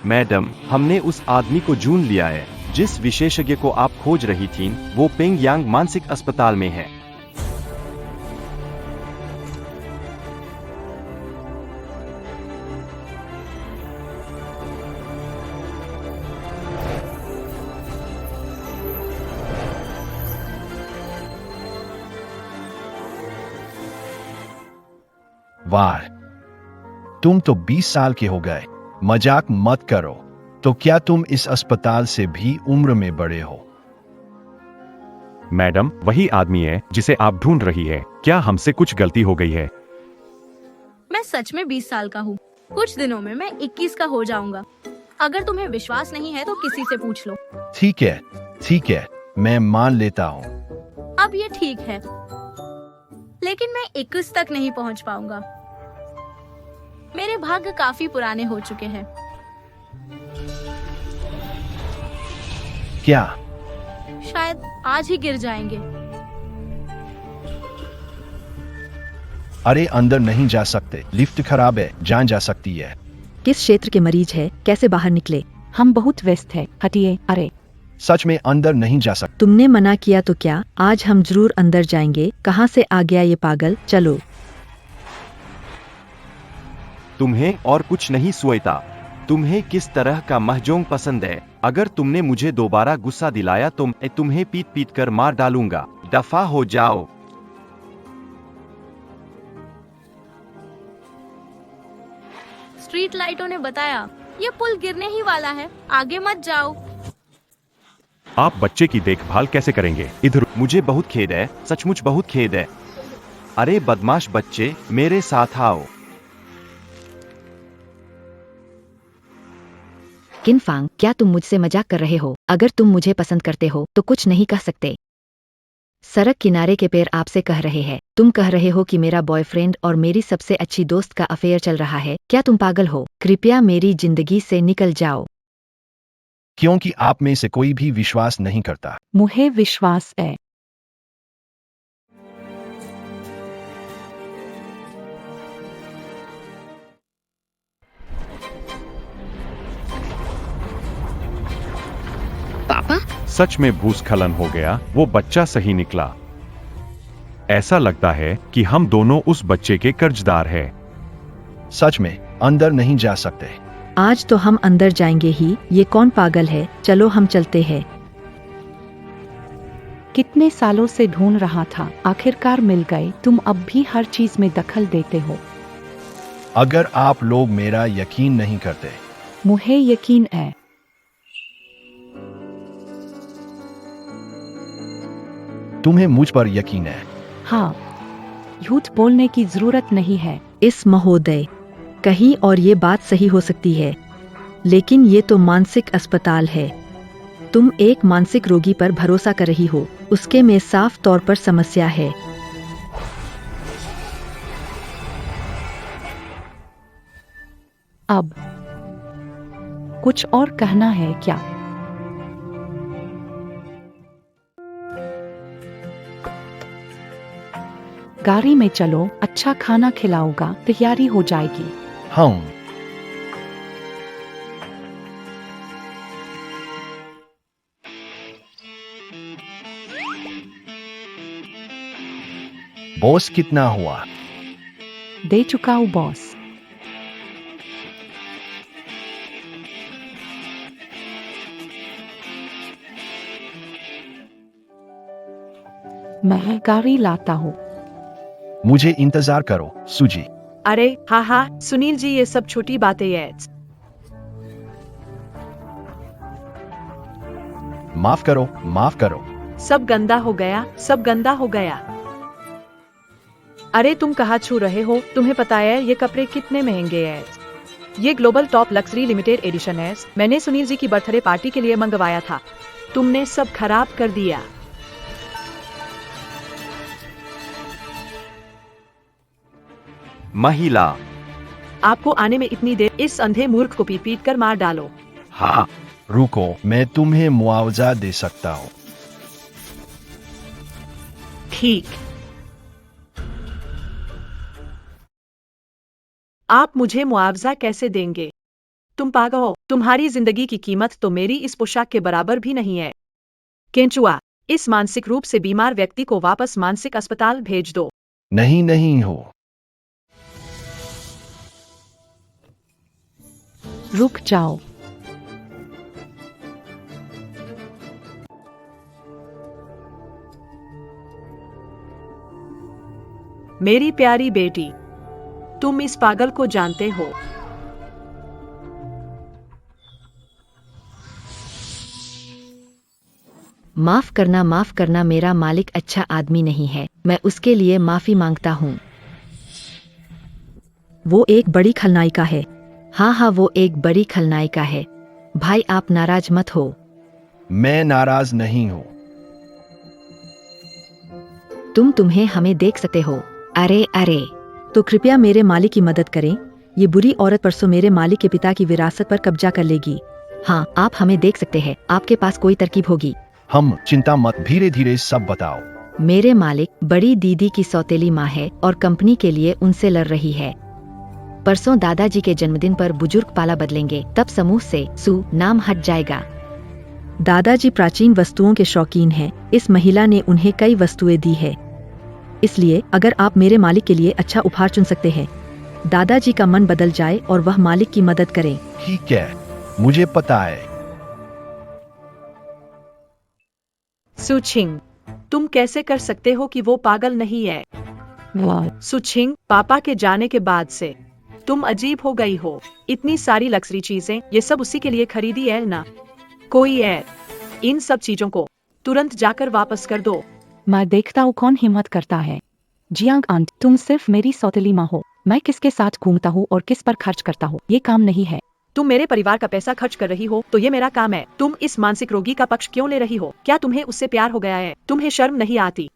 Madam, हमने उस आदमी को ढूंढ लिया है। जिस विशेषज्ञ को आप खोज रही थीं, वो पेंग यांग मानसिक अस्पताल में है। वाह, तुम तो 20 साल के हो गए। मजाक मत करो। तो क्या तुम इस अस्पताल से भी उम्र में बड़े हो? मैडम, वही आदमी है जिसे आप ढूंढ रही है। क्या हमसे कुछ गलती हो गई है? मैं सच में 20 साल का हूँ। कुछ दिनों में मैं 21 का हो जाऊंगा। अगर तुम्हें विश्वास नहीं है तो किसी से पूछ लो। ठीक है, मैं मान लेता हूँ। अब ये ठीक है, लेकिन मैं 21 तक नहीं पहुँच पाऊंगा। मेरे भाग्य काफी पुराने हो चुके हैं। क्या? शायद आज ही गिर जाएंगे। अरे, अंदर नहीं जा सकते। लिफ्ट खराब है, जान जा सकती है। किस क्षेत्र के मरीज है? कैसे बाहर निकले? हम बहुत व्यस्त है। हटिए। अरे, सच में अंदर नहीं जा सकते। तुमने मना किया तो क्या? आज हम जरूर अंदर जाएंगे। कहाँ से आ गया ये पागल? चलो। तुम्हें और कुछ नहीं श्वेता। तुम्हें किस तरह का महजोंग पसंद है? अगर तुमने मुझे दोबारा गुस्सा दिलाया तो मैं तुम्हें पीट पीट कर मार डालूंगा। दफा हो जाओ। स्ट्रीट लाइटों ने बताया ये पुल गिरने ही वाला है। आगे मत जाओ। आप बच्चे की देखभाल कैसे करेंगे? इधर। मुझे बहुत खेद है, सचमुच बहुत खेद है। अरे बदमाश बच्चे, मेरे साथ आओ। किनफांग, क्या तुम मुझसे मजाक कर रहे हो? अगर तुम मुझे पसंद करते हो तो कुछ नहीं कह सकते। सड़क किनारे के पैर आपसे कह रहे हैं। तुम कह रहे हो कि मेरा बॉयफ्रेंड और मेरी सबसे अच्छी दोस्त का अफेयर चल रहा है। क्या तुम पागल हो? कृपया मेरी जिंदगी से निकल जाओ। क्योंकि आप में से कोई भी विश्वास नहीं करता। मुझे विश्वास है। पापा, सच में भूस्खलन हो गया। वो बच्चा सही निकला। ऐसा लगता है कि हम दोनों उस बच्चे के कर्जदार हैं। सच में अंदर नहीं जा सकते। आज तो हम अंदर जाएंगे ही। ये कौन पागल है? चलो हम चलते हैं। कितने सालों से ढूंढ रहा था, आखिरकार मिल गए। तुम अब भी हर चीज में दखल देते हो। अगर आप लोग मेरा यकीन नहीं करते। मुझे यकीन है। तुम्हें मुझ पर यकीन है? हाँ, झूठ बोलने की जरूरत नहीं है। इस महोदय, कहीं और ये बात सही हो सकती है, लेकिन ये तो मानसिक अस्पताल है। तुम एक मानसिक रोगी पर भरोसा कर रही हो। उसके में साफ तौर पर समस्या है। अब कुछ और कहना है क्या? गाड़ी में चलो, अच्छा खाना खिलाऊंगा, तैयारी हो जाएगी। हाँ। बॉस, कितना हुआ? दे चुका हूँ बॉस। मैं गाड़ी लाता हूँ। मुझे इंतजार करो, सूजी। अरे हाँ, सुनील जी, ये सब छोटी बातें हैं। माफ करो। सब गंदा हो गया। अरे तुम कहाँ छू रहे हो? तुम्हें पता है ये कपड़े कितने महंगे हैं? ये global top luxury limited edition है। मैंने सुनील जी की बर्थडे पार्टी के लिए मंगवाया था। तुमने सब खराब कर दिया। महिला, आपको आने में इतनी देर? इस अंधे मूर्ख को पीट पीट कर मार डालो। हाँ। रुको, मैं तुम्हें मुआवजा दे सकता हूँ। ठीक। आप मुझे मुआवजा कैसे देंगे? तुम पागल हो। तुम्हारी जिंदगी की कीमत तो मेरी इस पोशाक के बराबर भी नहीं है। केंचुआ, इस मानसिक रूप से बीमार व्यक्ति को वापस मानसिक अस्पताल भेज दो। नहीं नहीं हो। रुक जाओ। मेरी प्यारी बेटी, तुम इस पागल को जानते हो। माफ करना, मेरा मालिक अच्छा आदमी नहीं है, मैं उसके लिए माफी मांगता हूँ। वो एक बड़ी खलनायिका है। हाँ, वो एक बड़ी खलनायिका है। भाई आप नाराज मत हो। मैं नाराज नहीं हूँ। तुम्हें हमें देख सकते हो। अरे तो कृपया मेरे मालिक की मदद करें। ये बुरी औरत परसों मेरे मालिक के पिता की विरासत पर कब्जा कर लेगी। हाँ, आप हमें देख सकते हैं। आपके पास कोई तरकीब होगी? हम चिंता मत, धीरे धीरे सब बताओ। मेरे मालिक बड़ी दीदी की सौतेली माँ है और कंपनी के लिए उनसे लड़ रही है। परसों दादाजी के जन्मदिन पर बुजुर्ग पाला बदलेंगे, तब समूह से सू नाम हट जाएगा। दादाजी प्राचीन वस्तुओं के शौकीन हैं। इस महिला ने उन्हें कई वस्तुएं दी है, इसलिए अगर आप मेरे मालिक के लिए अच्छा उपहार चुन सकते हैं, दादाजी का मन बदल जाए और वह मालिक की मदद करें। ठीक है, मुझे पता है। सुछिंग, तुम कैसे कर सकते हो कि वो पागल नहीं है? वाह, सुछिंग, पापा के जाने के बाद से तुम अजीब हो गई हो। इतनी सारी लग्जरी चीजें, ये सब उसी के लिए खरीदी है ना? कोई है? इन सब चीजों को तुरंत जाकर वापस कर दो। मैं देखता हूँ कौन हिम्मत करता है। जियांग आंट, तुम सिर्फ मेरी सौतेली माँ हो। मैं किसके साथ घूमता हूँ और किस पर खर्च करता हूँ, ये काम नहीं है। तुम मेरे परिवार का पैसा खर्च कर रही हो तो ये मेरा काम है। तुम इस मानसिक रोगी का पक्ष क्यों ले रही हो? क्या तुम्हें उससे प्यार हो गया है? तुम्हें शर्म नहीं आती?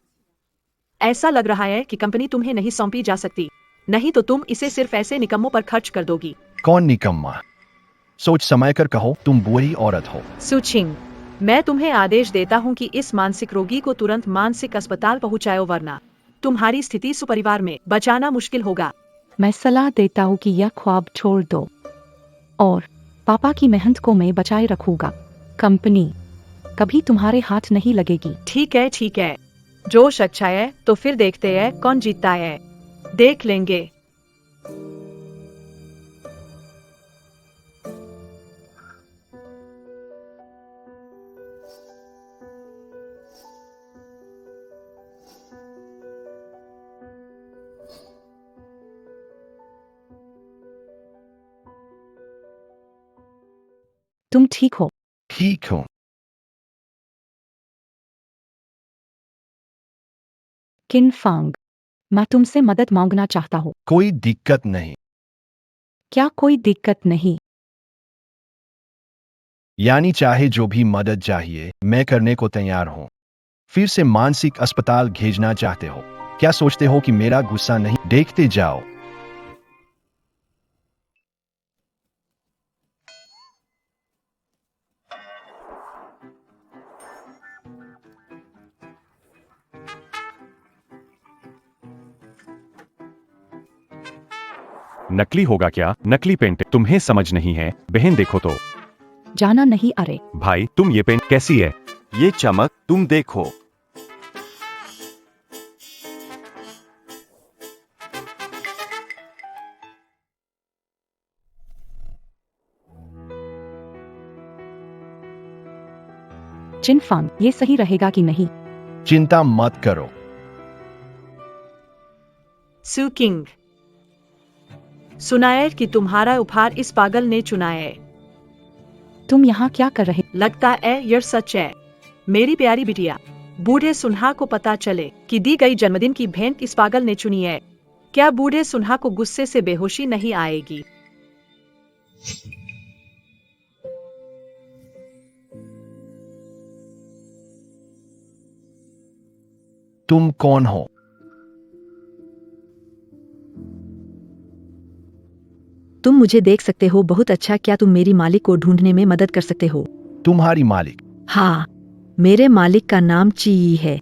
ऐसा लग रहा है कि कंपनी तुम्हें नहीं सौंपी जा सकती, नहीं तो तुम इसे सिर्फ ऐसे निकम्मों पर खर्च कर दोगी। कौन निकम्मा? सोच समय कर कहो, तुम बुरी औरत हो। सुछिंग, मैं तुम्हें आदेश देता हूँ कि इस मानसिक रोगी को तुरंत मानसिक अस्पताल पहुँचाओ, वरना तुम्हारी स्थिति सुपरिवार में बचाना मुश्किल होगा। मैं सलाह देता हूँ कि यह ख्वाब छोड़ दो और पापा की मेहनत को मैं बचाए रखूंगा। कंपनी कभी तुम्हारे हाथ नहीं लगेगी। ठीक है, जोश अच्छा है तो फिर देखते हैं कौन जीतता है। देख लेंगे। तुम ठीक हो? ठीक हूँ। किन फांग, मैं तुमसे मदद मांगना चाहता हूँ। कोई दिक्कत नहीं। क्या कोई दिक्कत नहीं? यानी चाहे जो भी मदद चाहिए मैं करने को तैयार हूँ। फिर से मानसिक अस्पताल भेजना चाहते हो? क्या सोचते हो कि मेरा गुस्सा नहीं? देखते जाओ। नकली होगा क्या? नकली पेंट तुम्हें समझ नहीं है बहन, देखो तो। जाना नहीं। अरे भाई तुम ये पेंट कैसी है? ये चमक तुम देखो। चिन फांग, ये सही रहेगा कि नहीं? चिंता मत करो। सुकिंग, सुना है कि तुम्हारा उपहार इस पागल ने चुना है। तुम यहाँ क्या कर रहे? लगता है यह सच है। मेरी प्यारी बिटिया, बूढ़े सुनहा को पता चले कि दी गई जन्मदिन की भेंट इस पागल ने चुनी है। क्या बूढ़े सुनहा को गुस्से से बेहोशी नहीं आएगी? तुम कौन हो? तुम मुझे देख सकते हो? बहुत अच्छा। क्या तुम मेरी मालिक को ढूंढने में मदद कर सकते हो? तुम्हारी मालिक? हाँ, मेरे मालिक का नाम ची है।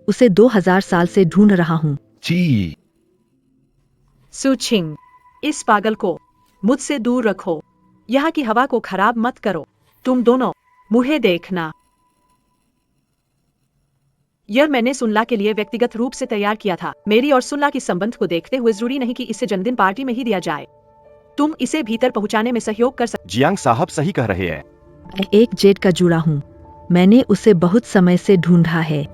उसे 2000 साल से ढूंढ रहा हूँ। ची। सुछिंग, इस पागल को मुझसे दूर रखो। यहाँ की हवा को खराब मत करो। तुम दोनों मुझे देखना। यह मैंने सुनला के लिए व्यक्तिगत रूप से तैयार किया था। मेरी और सुनला की संबंध को देखते हुए जरूरी नहीं कि इसे जन्मदिन पार्टी में ही दिया जाए। तुम इसे भीतर पहुंचाने में सहयोग कर सकते। जियांग साहब सही कह रहे हैं। मैं एक जेड का जुड़ा हूँ। मैंने उसे बहुत समय से ढूंढा है।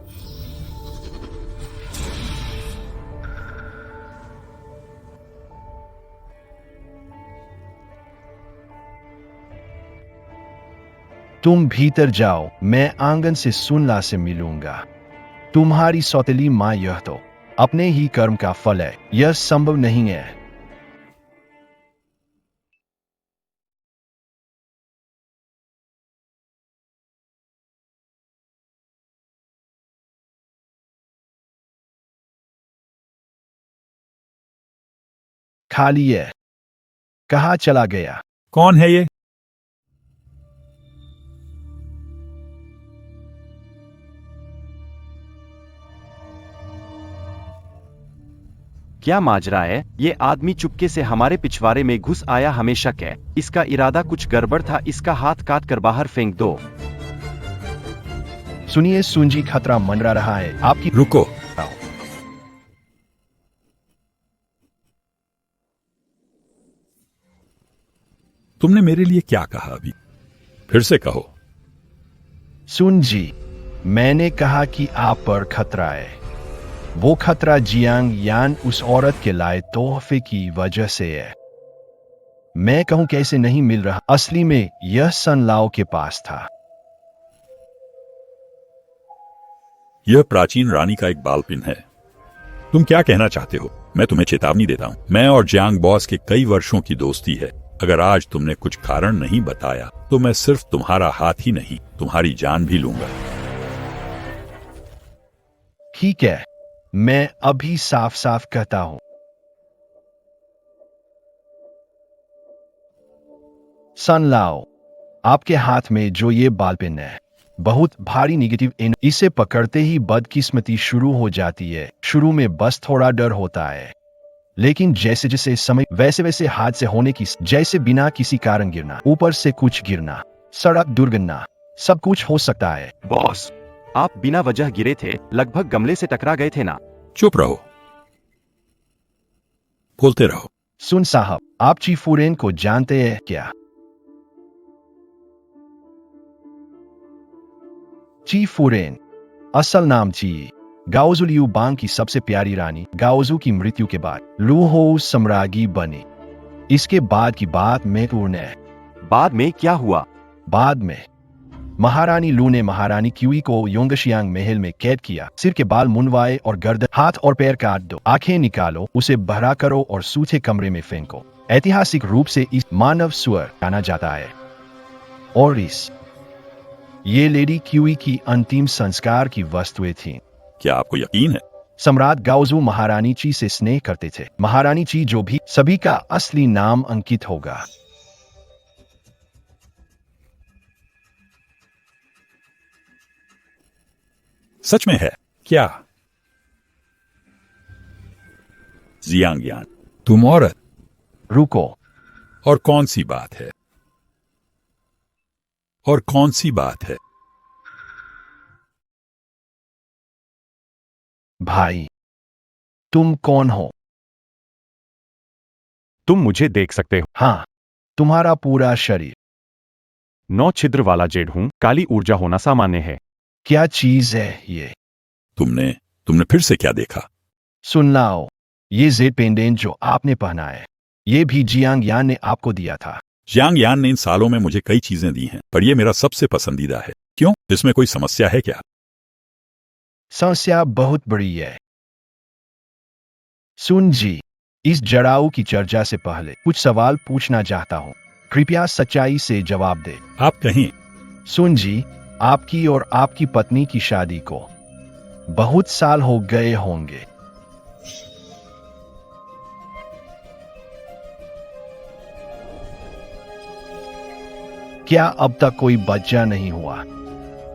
तुम भीतर जाओ, मैं आंगन से सुनला से मिलूंगा। तुम्हारी सौतेली माँ यह तो अपने ही कर्म का फल है। यह संभव नहीं है। खाली है। कहाँ चला गया? कौन है ये? क्या माजरा है? ये आदमी चुपके से हमारे पिछवाड़े में घुस आया, हमें शक है इसका इरादा कुछ गड़बड़ था। इसका हाथ काट कर बाहर फेंक दो। सुनिए सुंजी, खतरा मंडरा रहा है। आपकी रुको। तुमने मेरे लिए क्या कहा अभी? फिर से कहो। सुंजी, मैंने कहा कि आप पर खतरा है। वो खतरा जियांग यान उस औरत के लाए तोहफे की वजह से है। मैं कहूं कैसे नहीं मिल रहा। असली में यह सन लाओ के पास था। यह प्राचीन रानी का एक बाल पिन है। तुम क्या कहना चाहते हो? मैं तुम्हें चेतावनी देता हूँ, मैं और जियांग बॉस के कई वर्षों की दोस्ती है। अगर आज तुमने कुछ कारण नहीं बताया तो मैं सिर्फ तुम्हारा हाथ ही नहीं, तुम्हारी जान भी लूंगा। ठीक है, मैं अभी साफ साफ कहता हूं। सन लाओ, आपके हाथ में जो ये बाल पिन है, बहुत भारी नेगेटिव एनर्जी। इसे पकड़ते ही बदकिस्मती शुरू हो जाती है। शुरू में बस थोड़ा डर होता है, लेकिन जैसे जैसे समय वैसे वैसे हादसे होने की, जैसे बिना किसी कारण गिरना, ऊपर से कुछ गिरना, सड़क दुर्घटना, सब कुछ हो सकता है। बॉस, आप बिना वजह गिरे थे, लगभग गमले से टकरा गए थे ना। चुप रहो, बोलते रहो। सुन साहब, आप चीफ फुरेन को जानते हैं क्या? चीफ फुरेन, असल नाम ची गाओजू लियू बांग की सबसे प्यारी रानी। गाओजू की मृत्यु के बाद लूहो सम्राज्ञी बनी। इसके बाद की बात महत्वपूर्ण है। बाद में क्या हुआ? बाद में महारानी लू ने महारानी क्यूई को योंगशियांग महल में कैद किया। सिर के बाल मुंडवाए और गर्दन, हाथ और पैर काट दो। आंखें निकालो, उसे बहरा करो और सूखे कमरे में फेंको। ऐतिहासिक रूप से इस मानव स्वर जाना जाता है। और ये लेडी क्यूई की अंतिम संस्कार की वस्तुएं थीं। क्या आपको यकीन है? सम्राट गाओजू महारानी ची से स्नेह करते थे। महारानी ची जो भी, सभी का असली नाम अंकित होगा। सच में है क्या? जियांग यान, तुम औरत? रुको, और कौन सी बात है? और कौन सी बात है? भाई, तुम कौन हो? तुम मुझे देख सकते हो। हाँ, तुम्हारा पूरा शरीर। 9 छिद्र वाला जेड हूं। काली ऊर्जा होना सामान्य है। क्या चीज है ये? तुमने फिर से क्या देखा? सुन लाओ, ये जेड पेंडेंट जो आपने पहना है, ये भी जियांग यान ने आपको दिया था। जियांग यान ने इन सालों में मुझे कई चीजें दी हैं, पर यह मेरा सबसे पसंदीदा है। क्यों? इसमें कोई समस्या है क्या? समस्या बहुत बड़ी है। सुन जी, इस जड़ाऊ की चर्चा से पहले कुछ सवाल पूछना चाहता हूँ। कृपया सच्चाई से जवाब दे। आप कहें। सुन जी, आपकी और आपकी पत्नी की शादी को बहुत साल हो गए होंगे। क्या अब तक कोई बच्चा नहीं हुआ?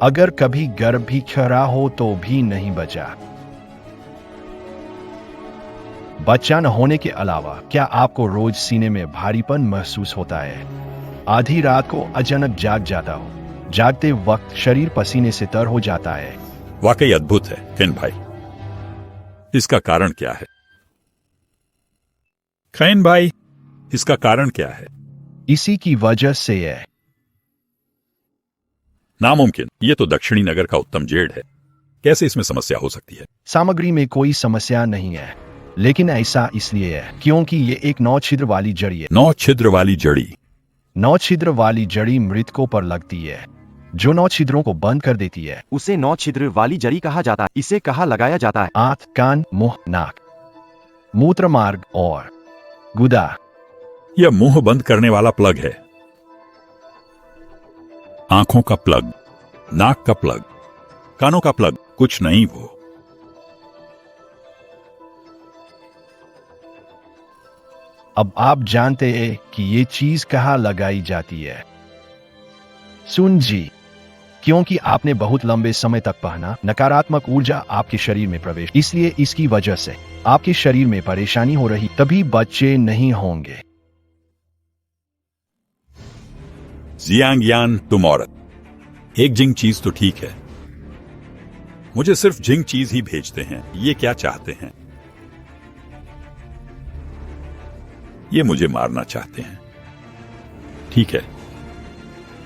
अगर कभी गर्भ भी खरा हो तो भी नहीं बचा। बच्चा न होने के अलावा क्या आपको रोज सीने में भारीपन महसूस होता है? आधी रात को अचानक जाग जाता हूँ। जागते वक्त शरीर पसीने से तर हो जाता है। वाकई अद्भुत है केन भाई। इसका कारण क्या है? खैन भाई, इसका कारण क्या है? इसी की वजह से है। नामुमकिन, ये तो दक्षिणी नगर का उत्तम जेड है। कैसे इसमें समस्या हो सकती है? सामग्री में कोई समस्या नहीं है, लेकिन ऐसा इसलिए है क्योंकि ये एक 9 छिद्र वाली जड़ी है। 9 छिद्र वाली जड़ी? 9 छिद्र वाली जड़ी मृतकों पर लगती है, जो 9 छिद्रों को बंद कर देती है। उसे 9 छिद्र वाली जड़ी कहा जाता है। इसे कहाँ लगाया जाता है? आंख, कान, मुंह, नाक, मूत्र मार्ग और गुदा। यह मुंह बंद करने वाला प्लग है। आंखों का प्लग, नाक का प्लग, कानों का प्लग, कुछ नहीं वो। अब आप जानते हैं कि ये चीज कहाँ लगाई जाती है। सुन जी, क्योंकि आपने बहुत लंबे समय तक पहना, नकारात्मक ऊर्जा आपके शरीर में प्रवेश, इसलिए इसकी वजह से आपके शरीर में परेशानी हो रही, तभी बच्चे नहीं होंगे। जियांग यान, तुम औरत। एक जिंग चीज तो ठीक है, मुझे सिर्फ जिंग चीज ही भेजते हैं। ये क्या चाहते हैं? ये मुझे मारना चाहते हैं। ठीक है,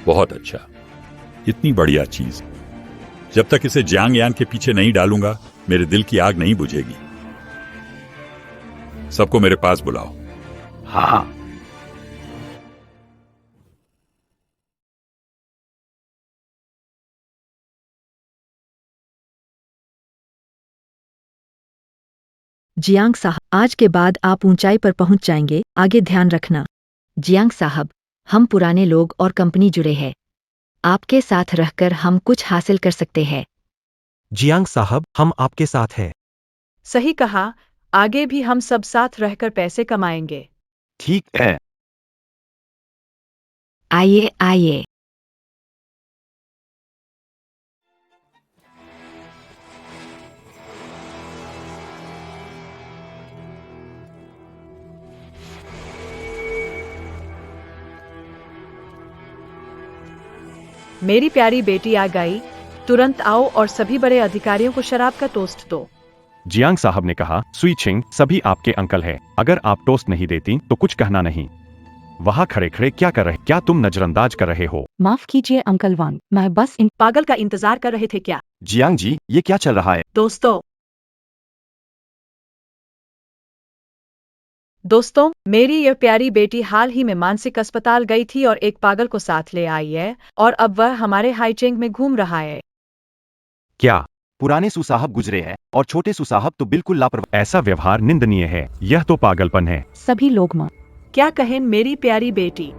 बहुत अच्छा, इतनी बढ़िया चीज। जब तक इसे जियांग यान के पीछे नहीं डालूंगा, मेरे दिल की आग नहीं बुझेगी। सबको मेरे पास बुलाओ। हाँ। जियांग साहब, आज के बाद आप ऊंचाई पर पहुंच जाएंगे, आगे ध्यान रखना। जियांग साहब, हम पुराने लोग और कंपनी जुड़े हैं। आपके साथ रहकर हम कुछ हासिल कर सकते हैं। जियांग साहब, हम आपके साथ हैं। सही कहा, आगे भी हम सब साथ रहकर पैसे कमाएंगे। ठीक है। आइए आइए। मेरी प्यारी बेटी आ गई, तुरंत आओ और सभी बड़े अधिकारियों को शराब का टोस्ट दो। जियांग साहब ने कहा, सुई छिंग, सभी आपके अंकल हैं। अगर आप टोस्ट नहीं देती तो कुछ कहना नहीं। वहाँ खड़े खड़े क्या कर रहे? क्या तुम नजरअंदाज कर रहे हो? माफ कीजिए अंकल वांग, मैं बस इन पागल का इंतजार कर रहे थे क्या? जियांग जी, ये क्या चल रहा है? दोस्तों, मेरी यह प्यारी बेटी हाल ही में मानसिक अस्पताल गई थी और एक पागल को साथ ले आई है और अब वह हमारे हाईचेंग में घूम रहा है। क्या पुराने सुसाहब गुजरे हैं और छोटे सुसाहब तो बिल्कुल लापरवाह। ऐसा व्यवहार निंदनीय है। यह तो पागलपन है। सभी लोग मां। क्या कहें मेरी प्यारी बेटी?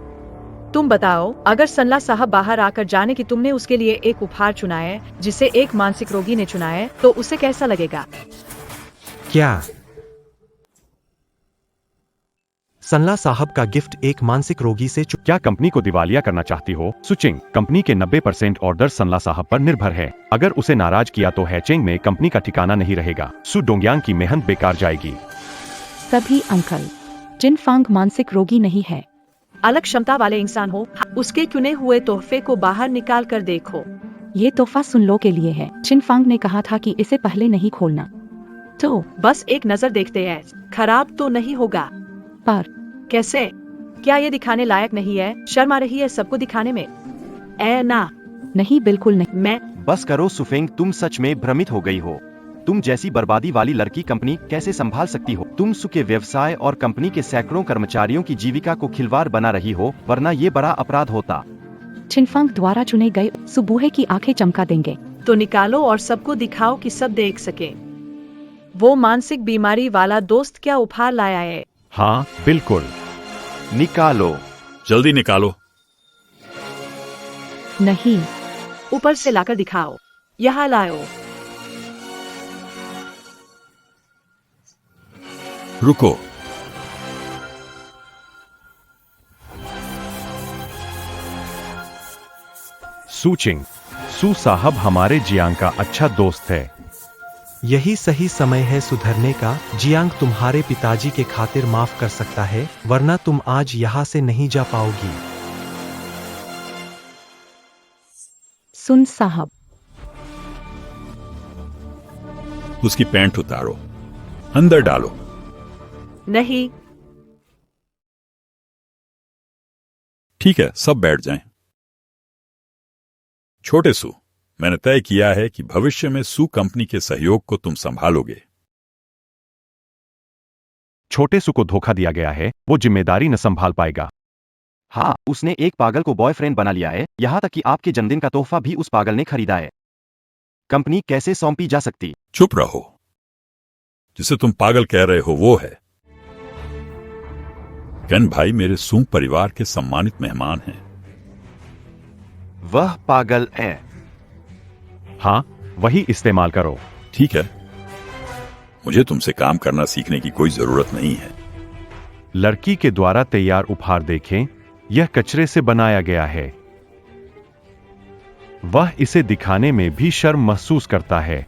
तुम बताओ, अगर सल्ला साहब बाहर आकर जाने कि तुमने उसके लिए एक उपहार चुना है जिसे एक मानसिक रोगी ने चुना है, तो उसे कैसा लगेगा? क्या सन्ला साहब का गिफ्ट एक मानसिक रोगी से क्या कंपनी को दिवालिया करना चाहती हो? सुचिंग, कंपनी के 90% ऑर्डर सन्ला साहब पर निर्भर है। अगर उसे नाराज किया तो हैचेंग में कंपनी का ठिकाना नहीं रहेगा। सु डोंगयांग की मेहनत बेकार जाएगी। सभी अंकल, जिन फांग मानसिक रोगी नहीं है। अलग क्षमता वाले इंसान हो, उसके चुने हुए तोहफे को बाहर निकाल कर देखो। ये तोहफा सुन लो के लिए है। चिनफांग ने कहा था कि इसे पहले नहीं खोलना, तो बस एक नजर देखते हैं, खराब तो नहीं होगा। पर कैसे? क्या ये दिखाने लायक नहीं है? शर्म आ रही है सबको दिखाने में। ना नहीं, बिल्कुल नहीं। मैं बस करो सुफेंग, तुम सच में भ्रमित हो गई हो। तुम जैसी बर्बादी वाली लड़की कंपनी कैसे संभाल सकती हो? तुम सु के व्यवसाय और कंपनी के सैकड़ों कर्मचारियों की जीविका को खिलवाड़ बना रही हो, वरना ये बड़ा अपराध होता। चिनफांग द्वारा चुने गए सुबूहे की आंखें चमका देंगे। तो निकालो और सबको दिखाओ कि सब देख सके। वो मानसिक बीमारी वाला दोस्त क्या उपहार लाया है? हाँ बिल्कुल। निकालो, जल्दी निकालो। नहीं, ऊपर से लाकर दिखाओ। यहाँ लाओ। रुको, सुचिंग, सु साहब हमारे जियांग का अच्छा दोस्त है। यही सही समय है सुधरने का। जियांग तुम्हारे पिताजी के खातिर माफ कर सकता है, वरना तुम आज यहाँ से नहीं जा पाओगी। सुन साहब, उसकी पैंट उतारो, अंदर डालो। नहीं। ठीक है, सब बैठ जाएं। छोटे सू, मैंने तय किया है कि भविष्य में सू कंपनी के सहयोग को तुम संभालोगे। छोटे सू को धोखा दिया गया है, वो जिम्मेदारी न संभाल पाएगा। हाँ, उसने एक पागल को बॉयफ्रेंड बना लिया है, यहाँ तक कि आपके जन्मदिन का तोहफा भी उस पागल ने खरीदा है। कंपनी कैसे सौंपी जा सकती? चुप रहो। जिसे तुम पागल कह रहे हो वो है केन भाई, मेरे सू परिवार के सम्मानित मेहमान हैं। वह पागल है। हाँ, वही इस्तेमाल करो। ठीक है, मुझे तुमसे काम करना सीखने की कोई जरूरत नहीं है। लड़की के द्वारा तैयार उपहार देखें, यह कचरे से बनाया गया है। वह इसे दिखाने में भी शर्म महसूस करता है।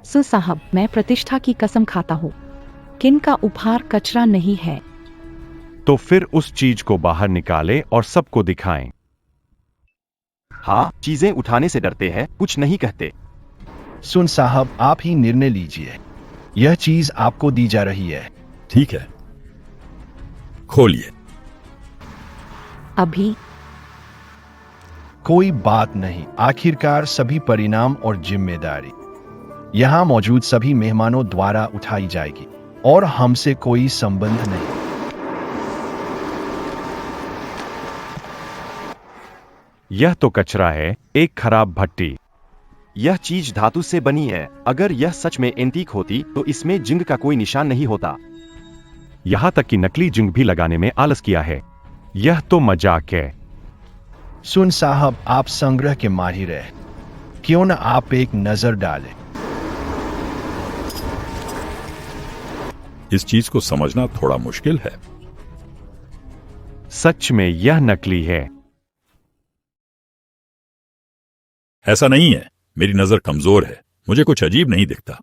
सर साहब, मैं प्रतिष्ठा की कसम खाता हूँ, किन का उपहार कचरा नहीं है। तो फिर उस चीज को बाहर निकालें और सबको दिखाएं। हाँ, चीजें उठाने से डरते हैं, कुछ नहीं कहते। सुन साहब, आप ही निर्णय लीजिए। यह चीज आपको दी जा रही है। ठीक है, खोलिए। अभी कोई बात नहीं, आखिरकार सभी परिणाम और जिम्मेदारी यहां मौजूद सभी मेहमानों द्वारा उठाई जाएगी और हमसे कोई संबंध नहीं। यह तो कचरा है, एक खराब भट्टी। यह चीज धातु से बनी है। अगर यह सच में एंटीक होती तो इसमें जिंग का कोई निशान नहीं होता। यहां तक कि नकली जिंग भी लगाने में आलस किया है। यह तो मजाक है। सुन साहब, आप संग्रह के माहिर हैं, क्यों न आप एक नजर डालें। इस चीज को समझना थोड़ा मुश्किल है। सच में यह नकली है। ऐसा नहीं है, मेरी नजर कमजोर है, मुझे कुछ अजीब नहीं दिखता।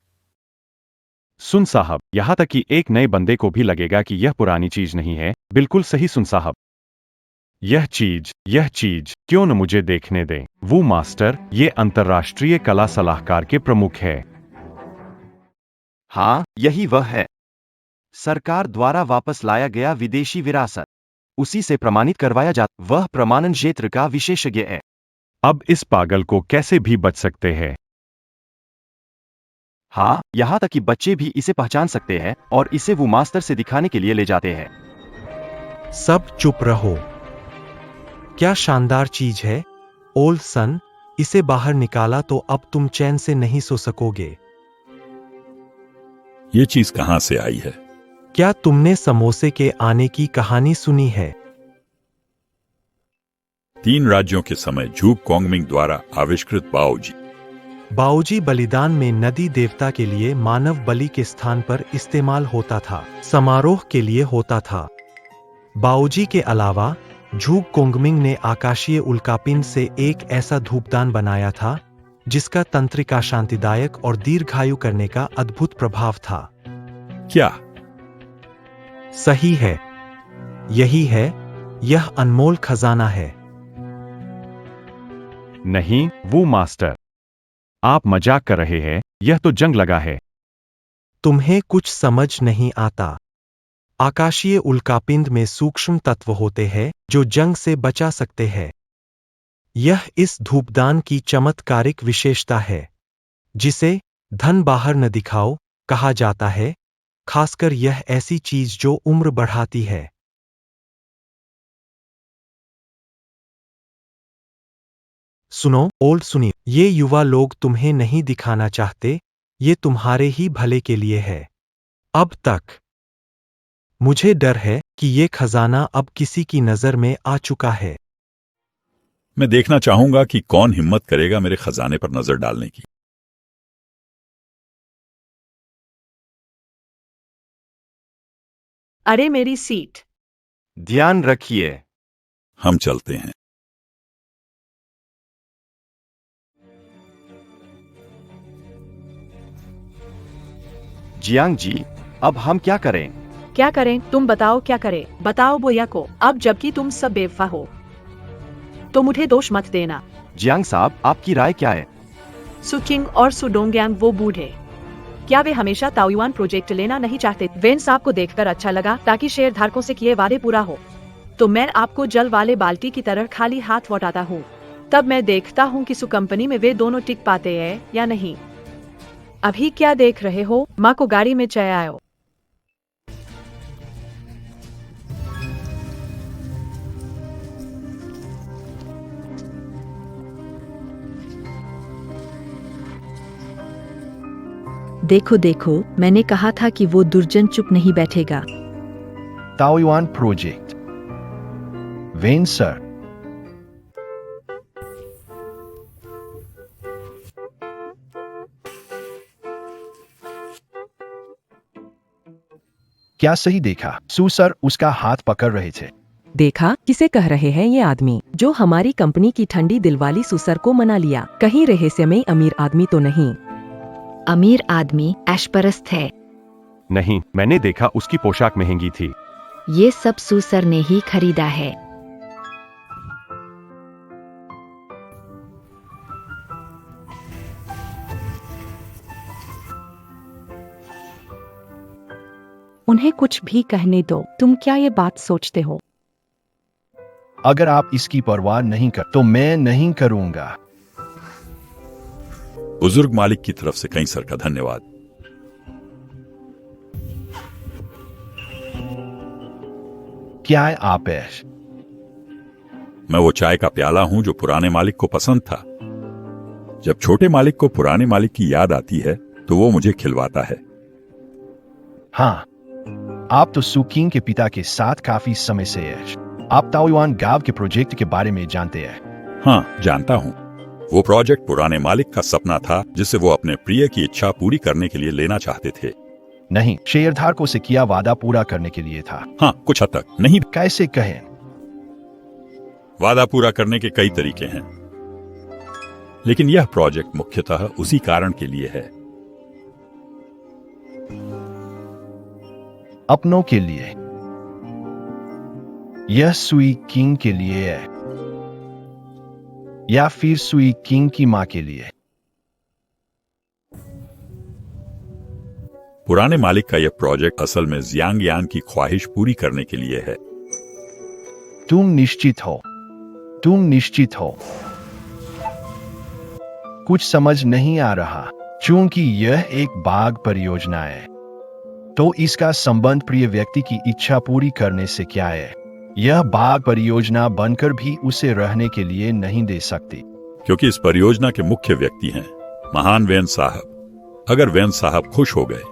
सुन साहब, यहां तक कि एक नए बंदे को भी लगेगा कि यह पुरानी चीज नहीं है। बिल्कुल सही सुन साहब। यह चीज क्यों न मुझे देखने दें। वो मास्टर, ये अंतर्राष्ट्रीय कला सलाहकार के प्रमुख है। हाँ, यही वह है। सरकार द्वारा वापस लाया गया विदेशी विरासत, उसी से प्रमाणित करवाया जाता। वह प्रमाणन क्षेत्र का विशेषज्ञ है। अब इस पागल को कैसे भी बच सकते हैं। हाँ, यहाँ तक कि बच्चे भी इसे पहचान सकते हैं और इसे वो मास्टर से दिखाने के लिए ले जाते हैं। सब चुप रहो। क्या शानदार चीज है। ओल्सन, इसे बाहर निकाला तो अब तुम चैन से नहीं सो सकोगे। ये चीज कहां से आई है? क्या तुमने समोसे के आने की कहानी सुनी है? 3 राज्यों के समय झूक कोंगमिंग द्वारा आविष्कृत बाओजी। बाओजी बलिदान में नदी देवता के लिए मानव बलि के स्थान पर इस्तेमाल होता था, समारोह के लिए होता था। बाओजी के अलावा झूक कोंगमिंग ने आकाशीय उल्कापिंड से एक ऐसा धूपदान बनाया था जिसका तंत्रिका शांतिदायक और दीर्घायु करने का अद्भुत प्रभाव था। क्या? सही है, यही है, यह अनमोल खजाना है। नहीं, वो मास्टर, आप मजाक कर रहे हैं। यह तो जंग लगा है। तुम्हें कुछ समझ नहीं आता। आकाशीय उल्कापिंड में सूक्ष्म तत्व होते हैं जो जंग से बचा सकते हैं। यह इस धूपदान की चमत्कारिक विशेषता है, जिसे धन बाहर न दिखाओ कहा जाता है, खासकर यह ऐसी चीज जो उम्र बढ़ाती है। सुनो, ओल्ड सुनिए, ये युवा लोग तुम्हें नहीं दिखाना चाहते, ये तुम्हारे ही भले के लिए है। अब तक मुझे डर है कि ये खजाना अब किसी की नजर में आ चुका है। मैं देखना चाहूंगा कि कौन हिम्मत करेगा मेरे खजाने पर नजर डालने की। अरे मेरी सीट। ध्यान रखिए। हम चलते हैं। जियांग जी, अब हम क्या करें? क्या करें? तुम बताओ क्या करें? बताओ बोया को। अब जबकि तुम सब बेवफा हो तो मुझे दोष मत देना। जियांग साहब, आपकी राय क्या है? सुकिंग और सुडोंगयांग वो बूढ़े, क्या वे हमेशा ताओयुआन प्रोजेक्ट लेना नहीं चाहते? वेन साहब को देखकर अच्छा लगा ताकि शेयर धारकों से किए वादे पूरा हो। तो मैं आपको जल वाले बाल्टी की तरह खाली हाथ लौटाता हूँ। तब मैं देखता हूँ कि सु कंपनी में वे दोनों टिक पाते हैं या नहीं। अभी क्या देख रहे हो? माँ को गाड़ी में चढ़ाओ। देखो देखो, मैंने कहा था कि वो दुर्जन चुप नहीं बैठेगा। Taoyuan project. वेन सर, क्या सही देखा? सु सर उसका हाथ पकड़ रहे थे। देखा, किसे कह रहे हैं ये आदमी जो हमारी कंपनी की ठंडी दिलवाली सुसर को मना लिया? कहीं रहस्यमय अमीर आदमी तो नहीं? अमीर आदमी ऐशपरस्त है। नहीं, मैंने देखा उसकी पोशाक महंगी थी। ये सब सुसर ने ही खरीदा है। उन्हें कुछ भी कहने दो। तुम क्या ये बात सोचते हो? अगर आप इसकी परवाह नहीं कर तो मैं नहीं करूंगा। बुजुर्ग मालिक की तरफ से कई सर का धन्यवाद। क्या है आप ऐश? मैं वो चाय का प्याला हूं जो पुराने मालिक को पसंद था। जब छोटे मालिक को पुराने मालिक की याद आती है तो वो मुझे खिलवाता है। हाँ, आप तो सुकिंग के पिता के साथ काफी समय से ऐश। आप ताओयुआन गांव के प्रोजेक्ट के बारे में जानते हैं? हाँ, जानता हूँ। वो प्रोजेक्ट पुराने मालिक का सपना था जिसे वो अपने प्रिय की इच्छा पूरी करने के लिए लेना चाहते थे। नहीं, शेयरधारकों से किया वादा पूरा करने के लिए था। हाँ, कुछ हद तक। नहीं, कैसे कहें? वादा पूरा करने के कई तरीके हैं, लेकिन यह प्रोजेक्ट मुख्यतः उसी कारण के लिए है। अपनों के लिए। यह सुई किंग के लिए है या फिर सुई किंग की मां के लिए? पुराने मालिक का यह प्रोजेक्ट असल में जियांग यांग की ख्वाहिश पूरी करने के लिए है। तुम निश्चित हो? तुम निश्चित हो? कुछ समझ नहीं आ रहा। चूंकि यह एक बाग परियोजना है तो इसका संबंध प्रिय व्यक्ति की इच्छा पूरी करने से क्या है? यह बाग परियोजना बनकर भी उसे रहने के लिए नहीं दे सकती, क्योंकि इस परियोजना के मुख्य व्यक्ति हैं महान वेन साहब। अगर वेन साहब खुश हो गए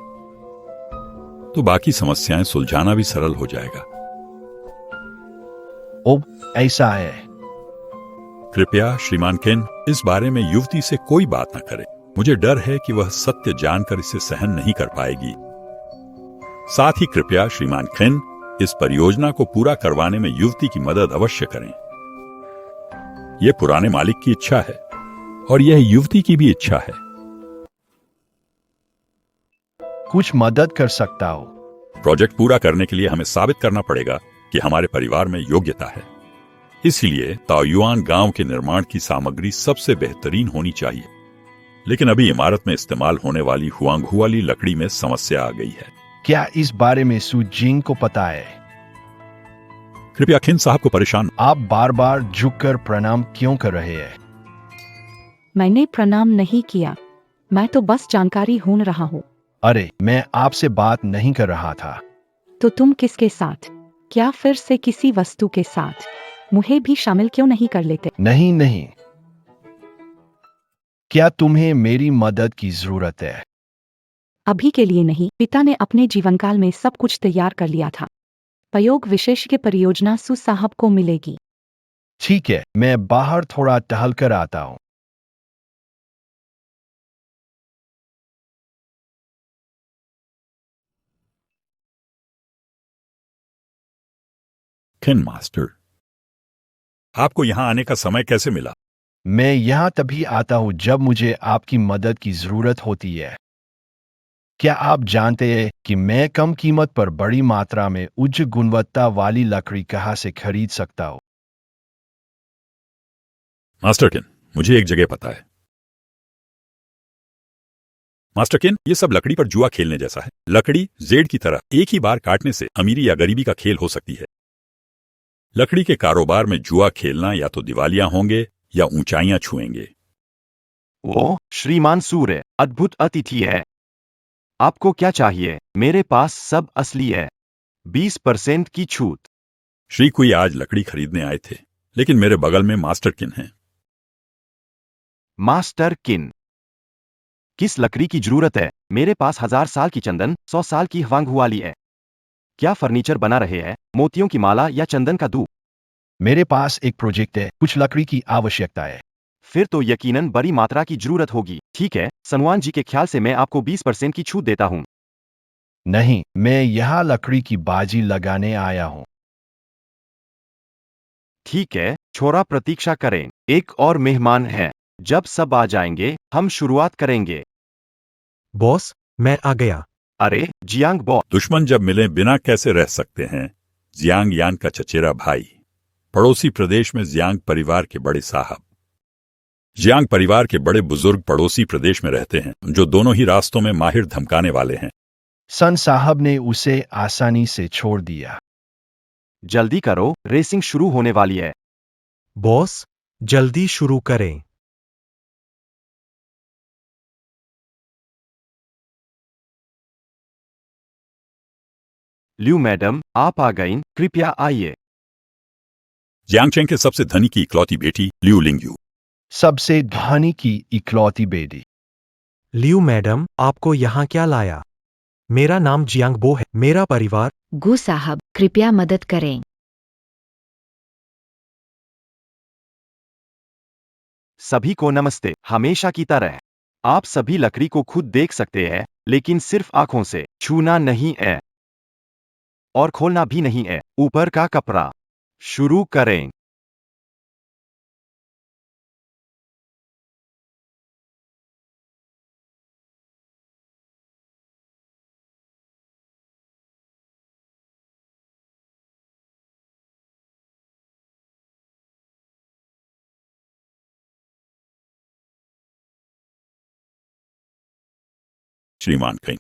तो बाकी समस्याएं सुलझाना भी सरल हो जाएगा। ओ, ऐसा है। कृपया श्रीमान केन, इस बारे में युवती से कोई बात न करें। मुझे डर है कि वह सत्य जानकर इसे सहन नहीं कर पाएगी। साथ ही कृपया श्रीमान केन, इस परियोजना को पूरा करवाने में युवती की मदद अवश्य करें। यह पुराने मालिक की इच्छा है और यह युवती की भी इच्छा है। कुछ मदद कर सकता हो? प्रोजेक्ट पूरा करने के लिए हमें साबित करना पड़ेगा कि हमारे परिवार में योग्यता है। इसलिए ताओयुआन गांव के निर्माण की सामग्री सबसे बेहतरीन होनी चाहिए। लेकिन अभी इमारत में इस्तेमाल होने वाली हुआंगहू वाली लकड़ी में समस्या आ गई है। क्या इस बारे में सु जिंग को पता है? कृपया खिन साहब को परेशान। आप बार बार झुककर प्रणाम क्यों कर रहे हैं? मैंने प्रणाम नहीं किया, मैं तो बस जानकारी ढूंढ रहा हूँ। अरे, मैं आपसे बात नहीं कर रहा था। तो तुम किसके साथ? क्या फिर से किसी वस्तु के साथ? मुझे भी शामिल क्यों नहीं कर लेते? नहीं नहीं, क्या तुम्हें मेरी मदद की जरूरत है? अभी के लिए नहीं। पिता ने अपने जीवनकाल में सब कुछ तैयार कर लिया था। प्रयोग विशेषज्ञ परियोजना सु साहब को मिलेगी। ठीक है, मैं बाहर थोड़ा टहल कर आता हूँ। खिन मास्टर, आपको यहां आने का समय कैसे मिला? मैं यहाँ तभी आता हूँ जब मुझे आपकी मदद की जरूरत होती है। क्या आप जानते हैं कि मैं कम कीमत पर बड़ी मात्रा में उच्च गुणवत्ता वाली लकड़ी कहाँ से खरीद सकता हूँ? मास्टर किन, मुझे एक जगह पता है। मास्टर किन, ये सब लकड़ी पर जुआ खेलने जैसा है। लकड़ी जेड की तरह एक ही बार काटने से अमीरी या गरीबी का खेल हो सकती है। लकड़ी के कारोबार में जुआ खेलना या तो दिवालिया होंगे या ऊंचाइयां छुएंगे। वो श्रीमान सूर्य अद्भुत अतिथि है। आपको क्या चाहिए? मेरे पास सब असली है। 20% की छूट। श्री कोई आज लकड़ी खरीदने आए थे, लेकिन मेरे बगल में मास्टर किन हैं। मास्टर किन, किस लकड़ी की जरूरत है? मेरे पास 1000 साल की चंदन, 100 साल की हवांगहुआली है। क्या फर्नीचर बना रहे हैं? मोतियों की माला या चंदन का दूध? मेरे पास एक प्रोजेक्ट है, कुछ लकड़ी की आवश्यकता है। फिर तो यकीनन बड़ी मात्रा की जरूरत होगी। ठीक है, सनवान जी के ख्याल से मैं आपको 20% की छूट देता हूं। नहीं, मैं यहाँ लकड़ी की बाजी लगाने आया हूँ। ठीक है, छोरा प्रतीक्षा करें। एक और मेहमान है। जब सब आ जाएंगे, हम शुरुआत करेंगे। बॉस, मैं आ गया। अरे, जियांग बॉ, दुश्मन जब मिले बिना कैसे रह सकते हैं। जियांग यान का चचेरा भाई, पड़ोसी प्रदेश में जियांग परिवार के बड़े साहब। जियांग परिवार के बड़े बुजुर्ग पड़ोसी प्रदेश में रहते हैं, जो दोनों ही रास्तों में माहिर धमकाने वाले हैं। सन साहब ने उसे आसानी से छोड़ दिया। जल्दी करो, रेसिंग शुरू होने वाली है। बॉस, जल्दी शुरू करें। ल्यू मैडम, आप आ गईं, कृपया आइए। जियांग चेंग के सबसे धनी की इकलौती बेटी लिू लिंगयू। सबसे धनी की इकलौती बेटी। लियू मैडम, आपको यहाँ क्या लाया? मेरा नाम जियांग बो है। मेरा परिवार। गु साहब, कृपया मदद करें। सभी को नमस्ते। हमेशा की तरह आप सभी लकड़ी को खुद देख सकते हैं, लेकिन सिर्फ आंखों से। छूना नहीं है और खोलना भी नहीं है। ऊपर का कपड़ा। शुरू करें। श्रीमान कहीं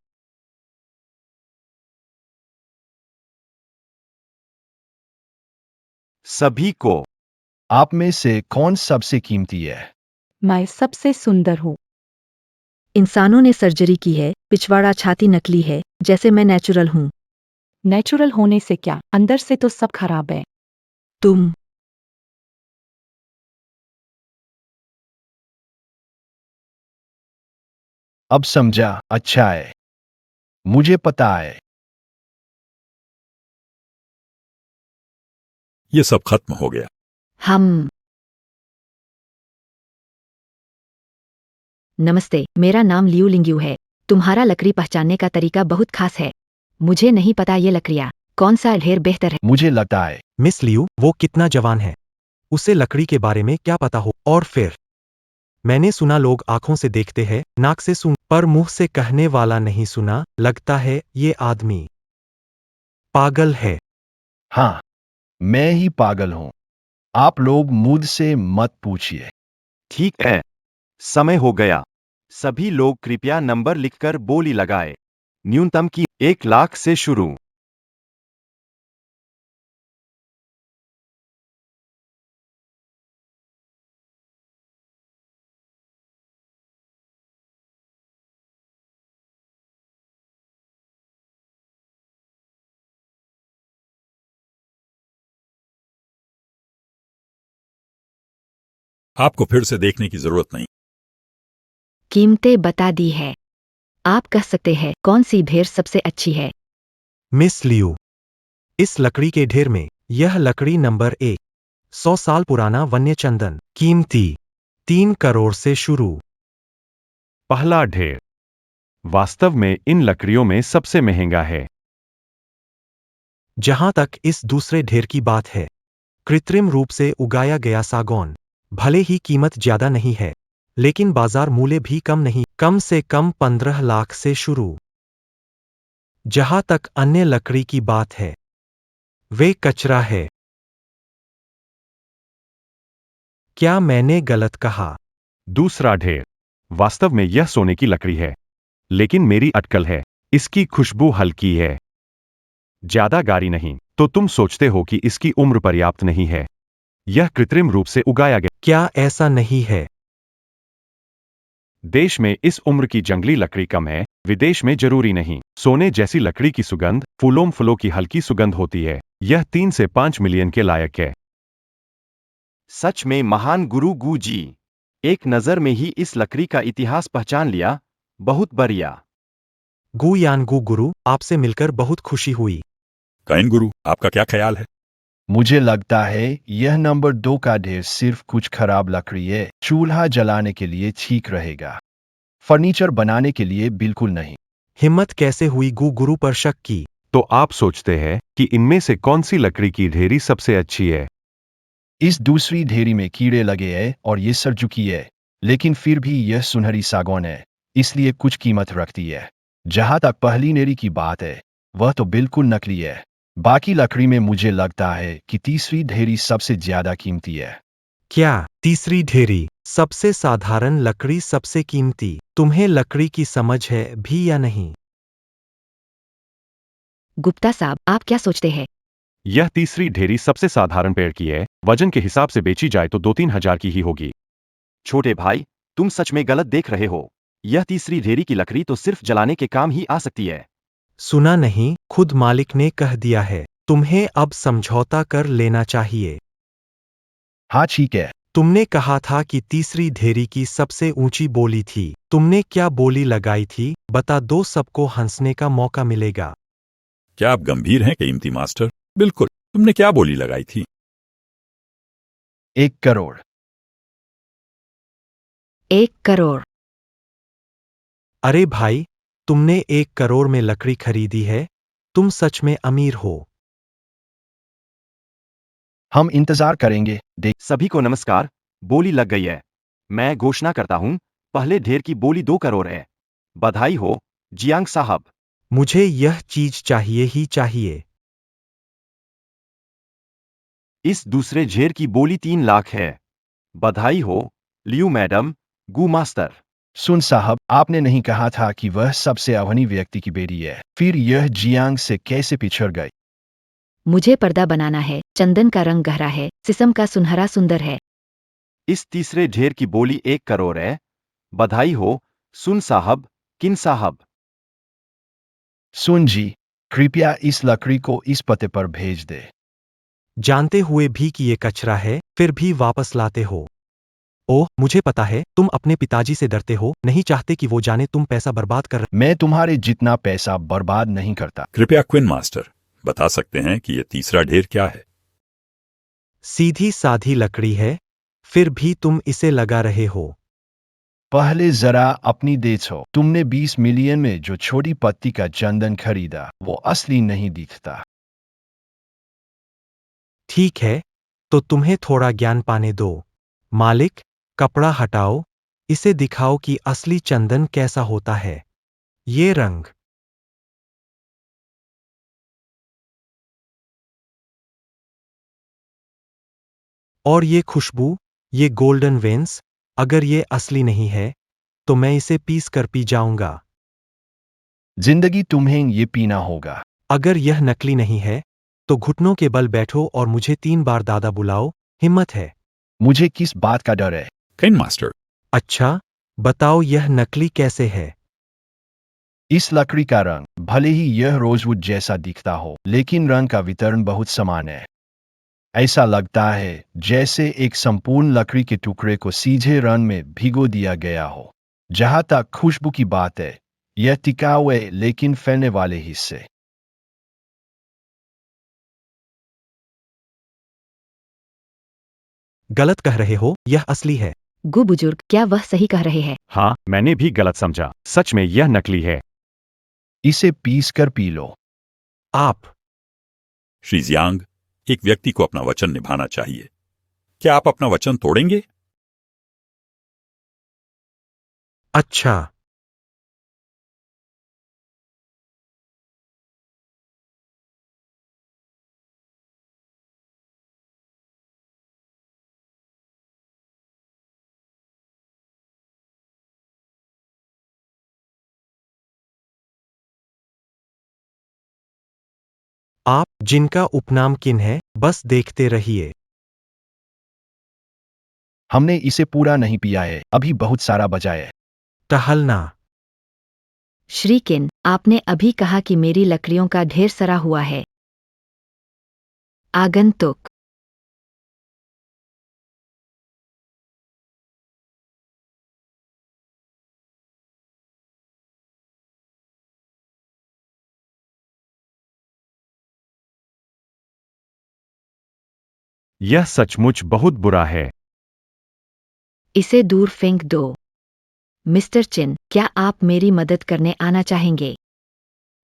सभी को। आप में से कौन सबसे कीमती है? मैं सबसे सुंदर हूँ। इंसानों ने सर्जरी की है, पिछवाड़ा छाती नकली है, जैसे मैं नेचुरल हूँ। नेचुरल होने से क्या, अंदर से तो सब खराब है। तुम अब समझा, अच्छा है। मुझे पता है। ये सब खत्म हो गया। हम नमस्ते, मेरा नाम लियू लिंग्यू है। तुम्हारा लकड़ी पहचानने का तरीका बहुत खास है। मुझे नहीं पता ये लकड़ियाँ कौन सा ढेर बेहतर है। मुझे लगता है मिस लियू, वो कितना जवान है। उसे लकड़ी के बारे में क्या पता हो? और फिर मैंने सुना लोग आंखों से देखते हैं, नाक से सुन, पर मुंह से कहने वाला नहीं सुना। लगता है ये आदमी पागल है। हाँ, मैं ही पागल हूँ। आप लोग मुझसे मत पूछिए। ठीक है, समय हो गया। सभी लोग कृपया नंबर लिखकर बोली लगाए। न्यूनतम की 1 लाख से शुरू। आपको फिर से देखने की जरूरत नहीं। कीमतें बता दी है। आप कह सकते हैं कौन सी ढेर सबसे अच्छी है। मिस लियू, इस लकड़ी के ढेर में यह लकड़ी नंबर 1, 100 साल पुराना वन्य चंदन, कीमती 3 करोड़ से शुरू। पहला ढेर वास्तव में इन लकड़ियों में सबसे महंगा है। जहां तक इस दूसरे ढेर की बात है, कृत्रिम रूप से उगाया गया सागौन, भले ही कीमत ज्यादा नहीं है, लेकिन बाजार मूल्य भी कम नहीं, कम से कम 15 लाख से शुरू। जहां तक अन्य लकड़ी की बात है, वे कचरा है। क्या मैंने गलत कहा? दूसरा ढेर। वास्तव में यह सोने की लकड़ी है, लेकिन मेरी अटकल है, इसकी खुशबू हल्की है, ज्यादा गाढ़ी नहीं। तो तुम सोचते हो कि इसकी उम्र पर्याप्त नहीं है। यह कृत्रिम रूप से उगाया गया। क्या ऐसा नहीं है? देश में इस उम्र की जंगली लकड़ी कम है, विदेश में जरूरी नहीं। सोने जैसी लकड़ी की सुगंध फूलों की हल्की सुगंध होती है। यह 3 से 5 मिलियन के लायक है। सच में महान गुरु गू जी। एक नजर में ही इस लकड़ी का इतिहास पहचान लिया। बहुत बढ़िया। गु यानगु गुरु, आपसे मिलकर बहुत खुशी हुई। काइन गुरु, आपका क्या ख्याल है? मुझे लगता है यह नंबर 2 का ढेर सिर्फ कुछ खराब लकड़ी है। चूल्हा जलाने के लिए ठीक रहेगा, फर्नीचर बनाने के लिए बिल्कुल नहीं। हिम्मत कैसे हुई गु गुरु पर शक की? तो आप सोचते हैं कि इनमें से कौन सी लकड़ी की ढेरी सबसे अच्छी है? इस दूसरी ढेरी में कीड़े लगे हैं और ये सड़ चुकी है, लेकिन फिर भी यह सुनहरी सागौन है, इसलिए कुछ कीमत रखती है। जहां तक पहली ढेरी की बात है, वह तो बिल्कुल नकली है। बाकी लकड़ी में मुझे लगता है कि तीसरी ढेरी सबसे ज्यादा कीमती है। क्या तीसरी ढेरी सबसे साधारण लकड़ी सबसे कीमती? तुम्हें लकड़ी की समझ है भी या नहीं? गुप्ता साहब, आप क्या सोचते हैं? यह तीसरी ढेरी सबसे साधारण पेड़ की है। वजन के हिसाब से बेची जाए तो 2-3 हजार की ही होगी। छोटे भाई, तुम सच में गलत देख रहे हो। यह तीसरी ढेरी की लकड़ी तो सिर्फ जलाने के काम ही आ सकती है। सुना नहीं, खुद मालिक ने कह दिया है। तुम्हें अब समझौता कर लेना चाहिए। हाँ ठीक है। तुमने कहा था कि तीसरी ढेरी की सबसे ऊंची बोली थी। तुमने क्या बोली लगाई थी? बता दो, सबको हंसने का मौका मिलेगा। क्या आप गंभीर हैं कीमती मास्टर? बिल्कुल। तुमने क्या बोली लगाई थी? 1 करोड़। 1 करोड़। अरे भाई, तुमने 1 करोड़ में लकड़ी खरीदी है? तुम सच में अमीर हो। हम इंतजार करेंगे। देख, सभी को नमस्कार। बोली लग गई है। मैं घोषणा करता हूं, पहले ढेर की बोली 2 करोड़ है। बधाई हो, जियांग साहब। मुझे यह चीज चाहिए ही चाहिए। इस दूसरे ढेर की बोली 3 लाख है। बधाई हो, लियू मैडम, गू मास्टर। सुन साहब, आपने नहीं कहा था कि वह सबसे अवनी व्यक्ति की बेटी है? फिर यह जियांग से कैसे पिछड़ गई? मुझे पर्दा बनाना है। चंदन का रंग गहरा है, सिसम का सुनहरा सुंदर है। इस तीसरे ढेर की बोली 1 करोड़ है। बधाई हो, सुन साहब, किन साहब। सुन जी, कृपया इस लकड़ी को इस पते पर भेज दे। जानते हुए भी कि ये कचरा है, फिर भी वापस लाते हो। ओह, मुझे पता है, तुम अपने पिताजी से डरते हो, नहीं चाहते कि वो जाने तुम पैसा बर्बाद कर रहे। मैं तुम्हारे जितना पैसा बर्बाद नहीं करता। कृपया क्विन मास्टर, बता सकते हैं कि यह तीसरा ढेर क्या है? सीधी साधी लकड़ी है, फिर भी तुम इसे लगा रहे हो। पहले जरा अपनी देखो। तुमने 20 मिलियन में जो छोटी पत्ती का चंदन खरीदा, वो असली नहीं दिखता। ठीक है, तो तुम्हें थोड़ा ज्ञान पाने दो। मालिक, कपड़ा हटाओ, इसे दिखाओ कि असली चंदन कैसा होता है। ये रंग। और ये खुशबू, ये गोल्डन वेन्स, अगर ये असली नहीं है, तो मैं इसे पीस कर पी जाऊंगा। जिंदगी तुम्हें ये पीना होगा। अगर यह नकली नहीं है, तो घुटनों के बल बैठो और मुझे 3 बार दादा बुलाओ। हिम्मत है? मुझे किस बात का डर है? काइन मास्टर, अच्छा, बताओ यह नकली कैसे है? इस लकड़ी का रंग, भले ही यह रोजवुड जैसा दिखता हो, लेकिन रंग का वितरण बहुत समान है। ऐसा लगता है जैसे एक संपूर्ण लकड़ी के टुकड़े को सीधे रंग में भिगो दिया गया हो। जहां तक खुशबू की बात है, यह टिकाऊ है लेकिन फैलने वाले हिस्से। गलत कह रहे हो, यह असली है। गु बुजुर्ग, क्या वह सही कह रहे हैं? हाँ, मैंने भी गलत समझा। सच में यह नकली है। इसे पीस कर पी लो। आप। श्री जियांग, एक व्यक्ति को अपना वचन निभाना चाहिए। क्या आप अपना वचन तोड़ेंगे? अच्छा। जिनका उपनाम किन है, बस देखते रहिए। हमने इसे पूरा नहीं पिया है, अभी बहुत सारा बचा है। टहलना। श्री किन, आपने अभी कहा कि मेरी लकड़ियों का ढेर सरा हुआ है। आगंतुक। यह सचमुच बहुत बुरा है। इसे दूर फेंक दो। मिस्टर चिन, क्या आप मेरी मदद करने आना चाहेंगे?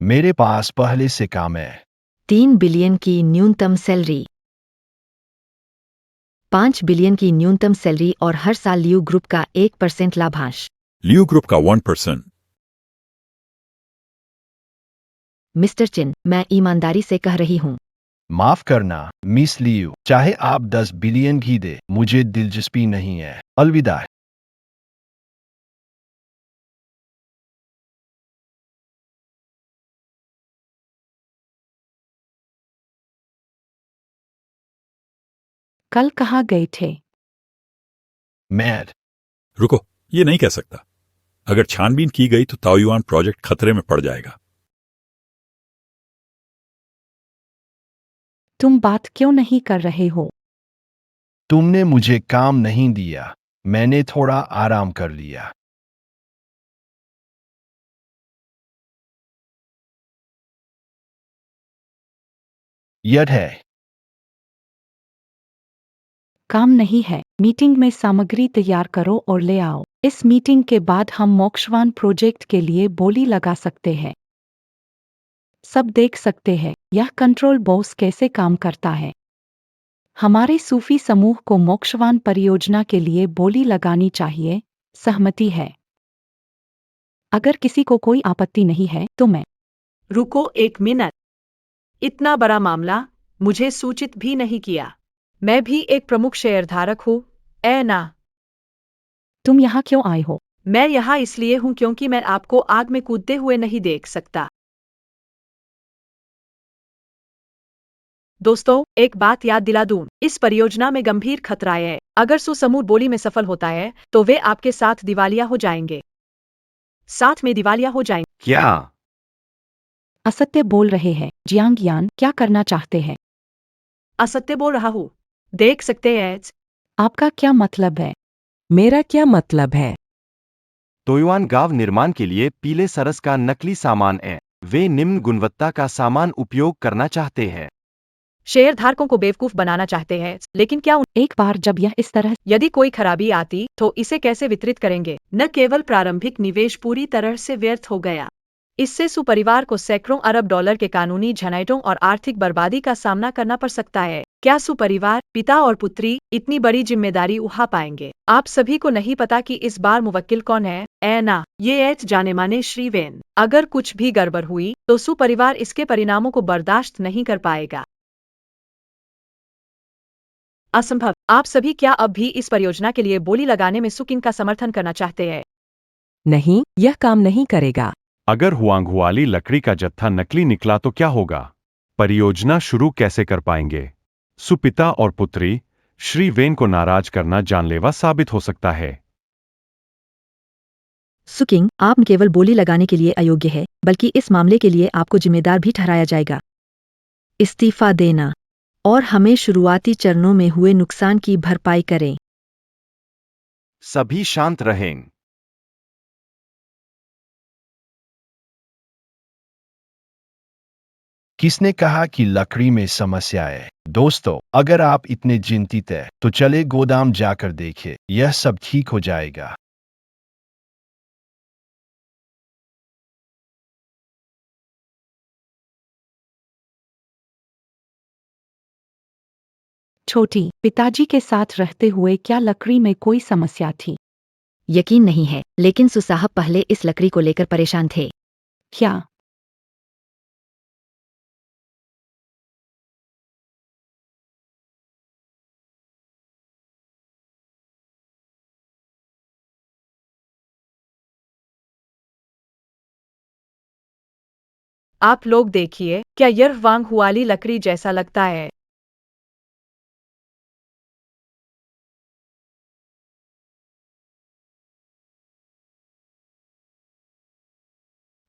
मेरे पास पहले से काम है। 3 बिलियन की न्यूनतम सैलरी, 5 बिलियन की न्यूनतम सैलरी और हर साल लियू ग्रुप का 1% लाभांश। लियो ग्रुप का 1%। मिस्टर चिन, मैं ईमानदारी से कह रही हूँ। माफ करना मिस लियू, चाहे आप 10 बिलियन घी दे, मुझे दिलचस्पी नहीं है। अलविदा। कल कहाँ गए थे? मैड। रुको, ये नहीं कह सकता। अगर छानबीन की गई तो ताओयुआन प्रोजेक्ट खतरे में पड़ जाएगा। तुम बात क्यों नहीं कर रहे हो? तुमने मुझे काम नहीं दिया, मैंने थोड़ा आराम कर लिया। यह है। काम नहीं है। मीटिंग में सामग्री तैयार करो और ले आओ। इस मीटिंग के बाद हम मोक्षवान प्रोजेक्ट के लिए बोली लगा सकते हैं। सब देख सकते हैं यह कंट्रोल बॉक्स कैसे काम करता है। हमारे सूफी समूह को मोक्षवान परियोजना के लिए बोली लगानी चाहिए। सहमति है। अगर किसी को कोई आपत्ति नहीं है तो मैं। रुको एक मिनट। इतना बड़ा मामला, मुझे सूचित भी नहीं किया। मैं भी एक प्रमुख शेयरधारक हूँ। ना, तुम यहाँ क्यों आए हो? मैं यहाँ इसलिए हूँ क्योंकि मैं आपको आग में कूदते हुए नहीं देख सकता। दोस्तों, एक बात याद दिला दूं, इस परियोजना में गंभीर खतरा है। अगर सुसमूह बोली में सफल होता है तो वे आपके साथ दिवालिया हो जाएंगे। साथ में दिवालिया हो जाएंगे। क्या? असत्य बोल रहे हैं। जियांग यान क्या करना चाहते हैं? असत्य बोल रहा हूँ। देख सकते हैं। आपका क्या मतलब है? मेरा क्या मतलब है? तोयुआन गांव निर्माण के लिए पीले सरस का नकली सामान है। वे निम्न गुणवत्ता का सामान उपयोग करना चाहते हैं। शेयरधारकों को बेवकूफ बनाना चाहते हैं, लेकिन क्या एक बार जब यह इस तरह यदि कोई खराबी आती तो इसे कैसे वितरित करेंगे? न केवल प्रारंभिक निवेश पूरी तरह से व्यर्थ हो गया, इससे सुपरिवार को सैकड़ों अरब डॉलर के कानूनी झनझटों और आर्थिक बर्बादी का सामना करना पड़ सकता है। क्या सुपरिवार, पिता और पुत्री, इतनी बड़ी जिम्मेदारी उठा पाएंगे? आप सभी को नहीं पता कि इस बार मुवक्किल कौन है? ना, ये जाने माने श्री वेन। अगर कुछ भी गड़बड़ हुई तो सुपरिवार इसके परिणामों को बर्दाश्त नहीं कर पाएगा। असंभव। आप सभी क्या अब भी इस परियोजना के लिए बोली लगाने में सुकिन का समर्थन करना चाहते हैं? नहीं, यह काम नहीं करेगा। अगर हुआंगहुआली लकड़ी का जत्था नकली निकला तो क्या होगा? परियोजना शुरू कैसे कर पाएंगे? सुपिता और पुत्री श्री वेन को नाराज करना जानलेवा साबित हो सकता है। सुकिंग, आप केवल बोली लगाने के लिए अयोग्य है, बल्कि इस मामले के लिए आपको जिम्मेदार भी ठहराया जाएगा। इस्तीफा देना और हमें शुरुआती चरणों में हुए नुकसान की भरपाई करें। सभी शांत रहें। किसने कहा कि लकड़ी में समस्या है? दोस्तों, अगर आप इतने चिंतित हैं, तो चले गोदाम जाकर देखें, यह सब ठीक हो जाएगा। छोटी, पिताजी के साथ रहते हुए क्या लकड़ी में कोई समस्या थी? यकीन नहीं है, लेकिन सुसाहब पहले इस लकड़ी को लेकर परेशान थे। क्या? आप लोग देखिए, क्या यह वांग वाली लकड़ी जैसा लगता है?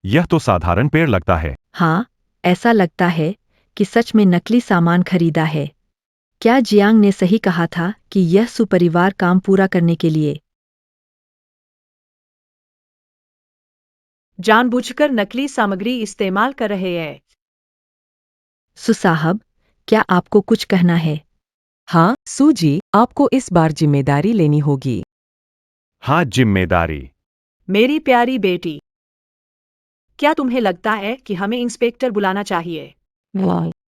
यह तो साधारण पेड़ लगता है। हाँ, ऐसा लगता है कि सच में नकली सामान खरीदा है। क्या जियांग ने सही कहा था कि यह सुपरिवार काम पूरा करने के लिए? जानबूझकर नकली सामग्री इस्तेमाल कर रहे हैं। सुसाहब, क्या आपको कुछ कहना है? हाँ सूजी, आपको इस बार जिम्मेदारी लेनी होगी। हाँ, जिम्मेदारी। मेरी प्यारी बेटी, क्या तुम्हें लगता है कि हमें इंस्पेक्टर बुलाना चाहिए?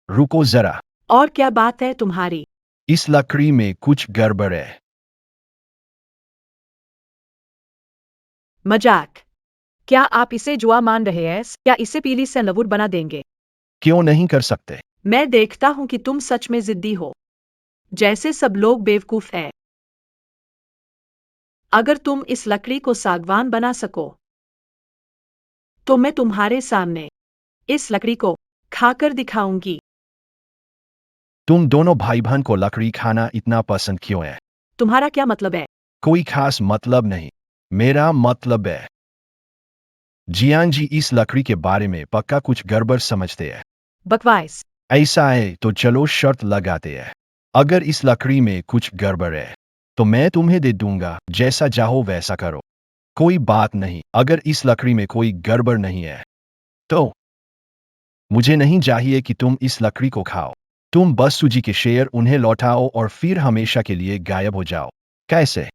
रुको जरा, और क्या बात है तुम्हारी? इस लकड़ी में कुछ गड़बड़ है। मजाक। क्या आप इसे जुआ मान रहे हैं? क्या इसे पीली से लवुट बना देंगे? क्यों नहीं कर सकते? मैं देखता हूं कि तुम सच में जिद्दी हो, जैसे सब लोग बेवकूफ हैं। अगर तुम इस लकड़ी को सागवान बना सको, तो मैं तुम्हारे सामने इस लकड़ी को खाकर दिखाऊंगी। तुम दोनों भाई बहन को लकड़ी खाना इतना पसंद क्यों है? तुम्हारा क्या मतलब है? कोई खास मतलब नहीं। मेरा मतलब है, जियांग जी इस लकड़ी के बारे में पक्का कुछ गड़बड़ समझते हैं। बकवास। ऐसा है तो चलो शर्त लगाते हैं। अगर इस लकड़ी में कुछ गड़बड़ है तो मैं तुम्हें दे दूंगा, जैसा चाहो वैसा करो। कोई बात नहीं, अगर इस लकड़ी में कोई गड़बड़ नहीं है तो मुझे नहीं चाहिए कि तुम इस लकड़ी को खाओ। तुम बस सूजी के शेयर उन्हें लौटाओ और फिर हमेशा के लिए गायब हो जाओ। कैसे?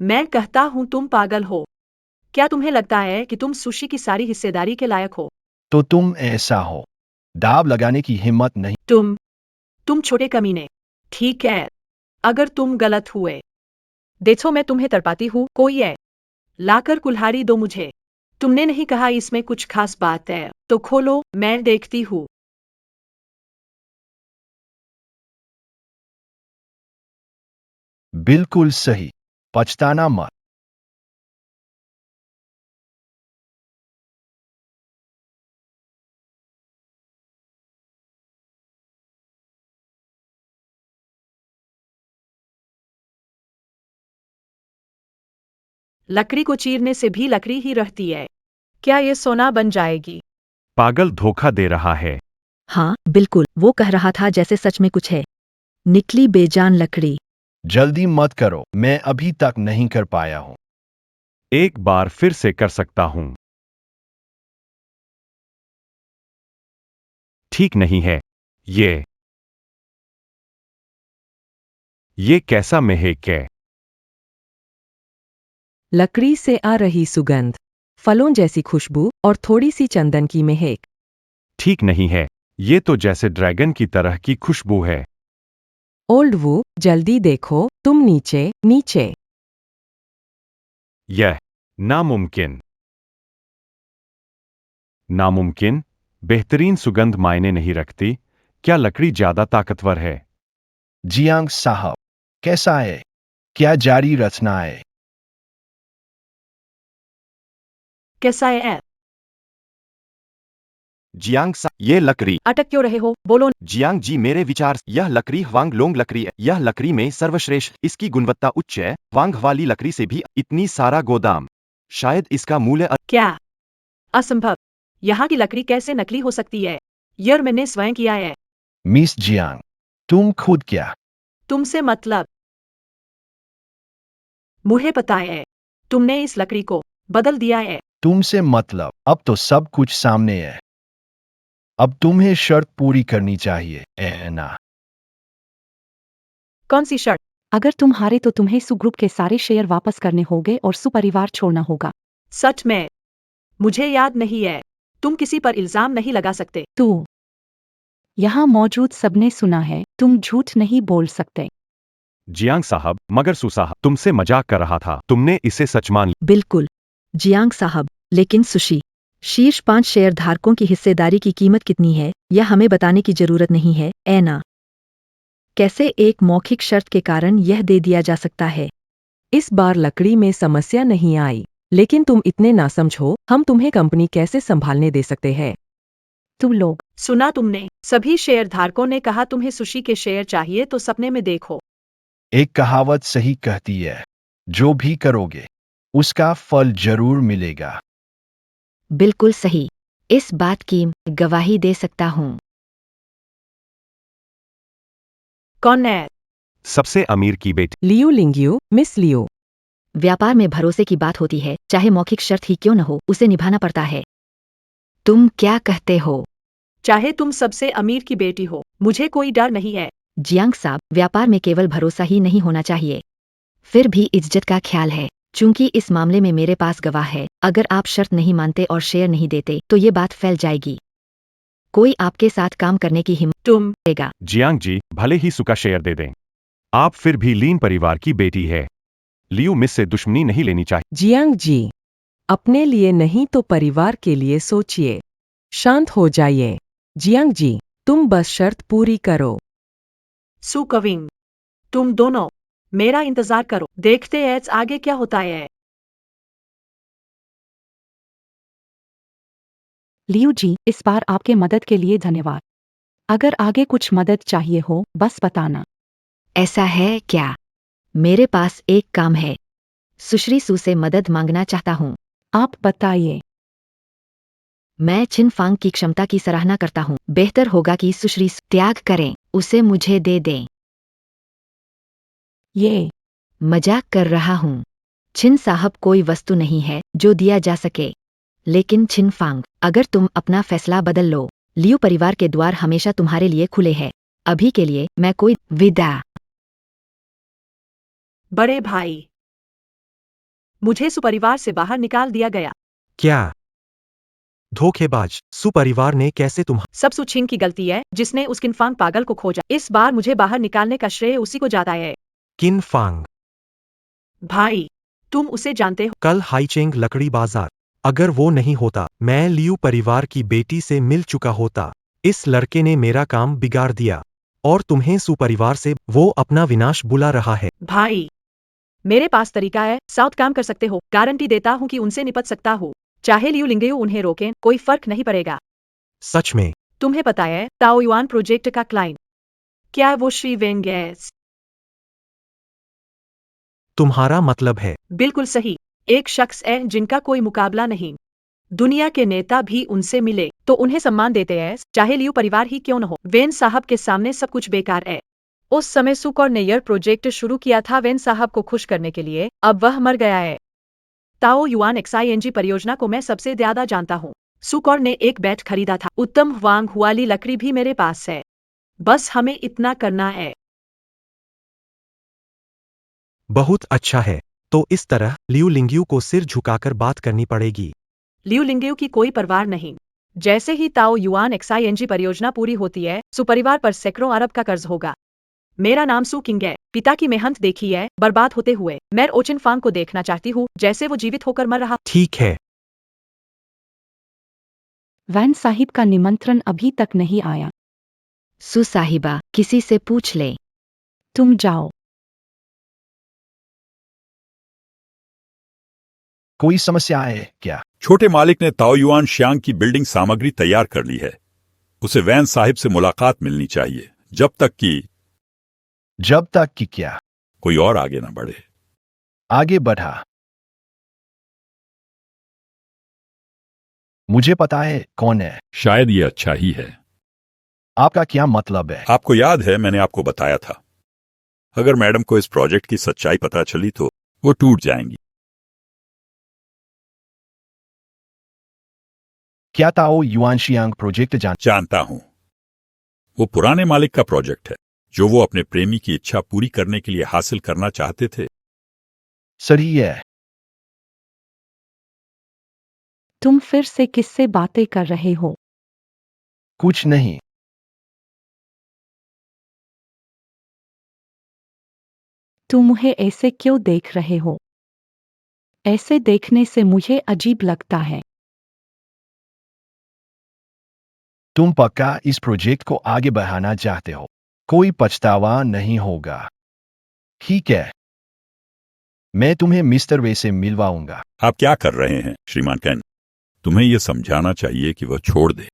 मैं कहता हूं तुम पागल हो। क्या तुम्हें लगता है कि तुम सुशी की सारी हिस्सेदारी के लायक हो? तो तुम ऐसा हो, दाव लगाने की हिम्मत नहीं। तुम छोटे कमीने। ठीक है, अगर तुम गलत हुए, देखो मैं तुम्हें तड़पाती हूँ। कोई है, लाकर कुल्हाड़ी दो मुझे। तुमने नहीं कहा इसमें कुछ खास बात है, तो खोलो, मैं देखती हूँ। बिल्कुल सही, पछताना मत। लकड़ी को चीरने से भी लकड़ी ही रहती है। क्या ये सोना बन जाएगी? पागल धोखा दे रहा है। हाँ, बिल्कुल, वो कह रहा था जैसे सच में कुछ है। निकली बेजान लकड़ी। जल्दी मत करो, मैं अभी तक नहीं कर पाया हूं। एक बार फिर से कर सकता हूं। ठीक नहीं है। ये कैसा महक है? लकड़ी से आ रही सुगंध, फलों जैसी खुशबू और थोड़ी सी चंदन की महक। ठीक नहीं है। ये तो जैसे ड्रैगन की तरह की खुशबू है। ओल्ड वू, जल्दी देखो, तुम नीचे नीचे। यह नामुमकिन। नामुमकिन? बेहतरीन सुगंध मायने नहीं रखती। क्या लकड़ी ज्यादा ताकतवर है? जियांग साहब, कैसा है? क्या जारी रचना है? कैसा है? जियांग सा, ये लकड़ी। अटक क्यों रहे हो? बोलो। जियांग जी, मेरे विचार, यह लकड़ी वांग लोंग लकड़ी है। यह लकड़ी में सर्वश्रेष्ठ, इसकी गुणवत्ता उच्च है। वांग वाली लकड़ी से भी इतनी सारा गोदाम, शायद इसका मूल्य क्या? असंभव। यहाँ की लकड़ी कैसे नकली हो सकती है? यह मैंने स्वयं किया है। मिस जियांग, तुम खुद क्या? तुमसे मतलब? मुझे पता है, तुमने इस लकड़ी को बदल दिया है। तुमसे मतलब? अब तो सब कुछ सामने है। अब तुम्हें शर्त पूरी करनी चाहिए, ना? कौन सी शर्त? अगर तुम हारे तो तुम्हें सुग्रुप के सारे शेयर वापस करने होंगे और सुपरिवार छोड़ना होगा। सच में? मुझे याद नहीं है। तुम किसी पर इल्जाम नहीं लगा सकते। तू, यहाँ मौजूद सबने सुना है, तुम झूठ नहीं बोल सकते। जियांग साहब, मगर सुसाहब तुमसे मजाक कर रहा था। तुमने इसे सच मान लिया। बिल्कुल, जियांग साहब, लेकिन सुशी, शीर्ष 5 शेयर धारकों की हिस्सेदारी की कीमत कितनी है, यह हमें बताने की जरूरत नहीं है, ना? कैसे एक मौखिक शर्त के कारण यह दे दिया जा सकता है? इस बार लकड़ी में समस्या नहीं आई। लेकिन तुम इतने नासमझ हो, हम तुम्हें कंपनी कैसे संभालने दे सकते हैं? तुम लोग सुना तुमने, सभी शेयर धारकों ने कहा तुम्हें सुशी के शेयर चाहिए तो सपने में देखो। एक कहावत सही कहती है, जो भी करोगे उसका फल जरूर मिलेगा। बिल्कुल सही। इस बात की गवाही दे सकता हूँ। कौन है? सबसे अमीर की बेटी। लियू लिंगियो, मिस लियो। व्यापार में भरोसे की बात होती है, चाहे मौखिक शर्त ही क्यों न हो, उसे निभाना पड़ता है। तुम क्या कहते हो? चाहे तुम सबसे अमीर की बेटी हो, मुझे कोई डर नहीं है। जियांग साहब, व्यापार में केवल भरोसा ही नहीं होना चाहिए, फिर भी इज्जत का ख्याल है। चूंकि इस मामले में मेरे पास गवाह है, अगर आप शर्त नहीं मानते और शेयर नहीं देते तो ये बात फैल जाएगी। कोई आपके साथ काम करने की हिम्मत तुम देगा? जियांग जी, भले ही सुका शेयर दे दें, आप फिर भी लीन परिवार की बेटी है। लियू मिस से दुश्मनी नहीं लेनी चाहिए। जियांग जी, अपने लिए नहीं तो परिवार के लिए सोचिए। शांत हो जाइए। जियांग जी, तुम बस शर्त पूरी करो। सु कविंग, तुम दोनों मेरा इंतजार करो, देखते हैं आगे क्या होता है। लियू जी, इस बार आपके मदद के लिए धन्यवाद। अगर आगे कुछ मदद चाहिए हो बस बताना। ऐसा है क्या? मेरे पास एक काम है, सुश्री सू से मदद मांगना चाहता हूँ। आप बताइए। मैं छिन फांग की क्षमता की सराहना करता हूँ। बेहतर होगा कि सुश्री सू त्याग करें, उसे मुझे दे दें। ये मजाक कर रहा हूँ। छिन साहब कोई वस्तु नहीं है जो दिया जा सके। लेकिन छिन फांग, अगर तुम अपना फैसला बदल लो, लियू परिवार के द्वार हमेशा तुम्हारे लिए खुले हैं। अभी के लिए मैं कोई विदा। बड़े भाई, मुझे सुपरिवार से बाहर निकाल दिया गया। क्या? धोखेबाज, सुपरिवार ने कैसे सब सुछिंग की गलती है, जिसने उस किनफांग पागल को खोजा। इस बार मुझे बाहर निकालने का श्रेय उसी को जाता है। किन फांग? भाई, तुम उसे जानते हो। कल हाईचेंग लकड़ी बाजार। अगर वो नहीं होता, मैं लियू परिवार की बेटी से मिल चुका होता। इस लड़के ने मेरा काम बिगाड़ दिया और तुम्हें सुपरिवार से वो अपना विनाश बुला रहा है। भाई, मेरे पास तरीका है, साउथ काम कर सकते हो। गारंटी देता हूँ कि उनसे निपट सकता हूँ। चाहे लियू लिंगेयू उन्हें रोकें, कोई फर्क नहीं पड़ेगा। सच में? तुम्हें पता है ताओ युआन प्रोजेक्ट का क्लाइंट क्या वो श्री वेंग है? तुम्हारा मतलब है? बिल्कुल सही। एक शख्स है जिनका कोई मुकाबला नहीं। दुनिया के नेता भी उनसे मिले तो उन्हें सम्मान देते हैं, चाहे लियू परिवार ही क्यों न हो। वेन साहब के सामने सब कुछ बेकार है। उस समय सुकौर ने यह प्रोजेक्ट शुरू किया था वेन साहब को खुश करने के लिए, अब वह मर गया है। ताओ युआन एक्सआईएनजी परियोजना को मैं सबसे ज्यादा जानता हूँ। सुकौर ने एक बैट खरीदा था। उत्तम वांग हुआली लकड़ी भी मेरे पास है। बस हमें इतना करना है। बहुत अच्छा है। तो इस तरह लियू लिंगियू को सिर झुकाकर बात करनी पड़ेगी। लियू लिंगेयू की कोई परवाह नहीं। जैसे ही ताओ युआन एक्सआईएनजी परियोजना पूरी होती है, सुपरिवार पर सैकड़ों अरब का कर्ज होगा। मेरा नाम सू किंग है। पिता की मेहनत देखी है बर्बाद होते हुए। मैं ओचिन फांग को देखना चाहती हूँ जैसे वो जीवित होकर मर रहा। ठीक है। वैन साहिब का निमंत्रण अभी तक नहीं आया। सू साहिबा, किसी से पूछ ले। तुम जाओ। कोई समस्या है क्या? छोटे मालिक ने ताओ युआन श्यांग की बिल्डिंग सामग्री तैयार कर ली है। उसे वैन साहिब से मुलाकात मिलनी चाहिए, जब तक कि क्या? कोई और आगे न बढ़े। आगे बढ़ा। मुझे पता है कौन है। शायद ये अच्छा ही है। आपका क्या मतलब है? आपको याद है मैंने आपको बताया था, अगर मैडम को इस प्रोजेक्ट की सच्चाई पता चली तो वो टूट जाएंगी। क्या ताओ युआन शियांग प्रोजेक्ट जानता हूं। वो पुराने मालिक का प्रोजेक्ट है, जो वो अपने प्रेमी की इच्छा पूरी करने के लिए हासिल करना चाहते थे। सही है। तुम फिर से किससे बातें कर रहे हो? कुछ नहीं। तुम मुझे ऐसे क्यों देख रहे हो? ऐसे देखने से मुझे अजीब लगता है। तुम पक्का इस प्रोजेक्ट को आगे बढ़ाना चाहते हो? कोई पछतावा नहीं होगा। ठीक है, मैं तुम्हें मिस्टर वे से मिलवाऊंगा। आप क्या कर रहे हैं श्रीमान कैन? तुम्हें यह समझाना चाहिए कि वह छोड़ दे।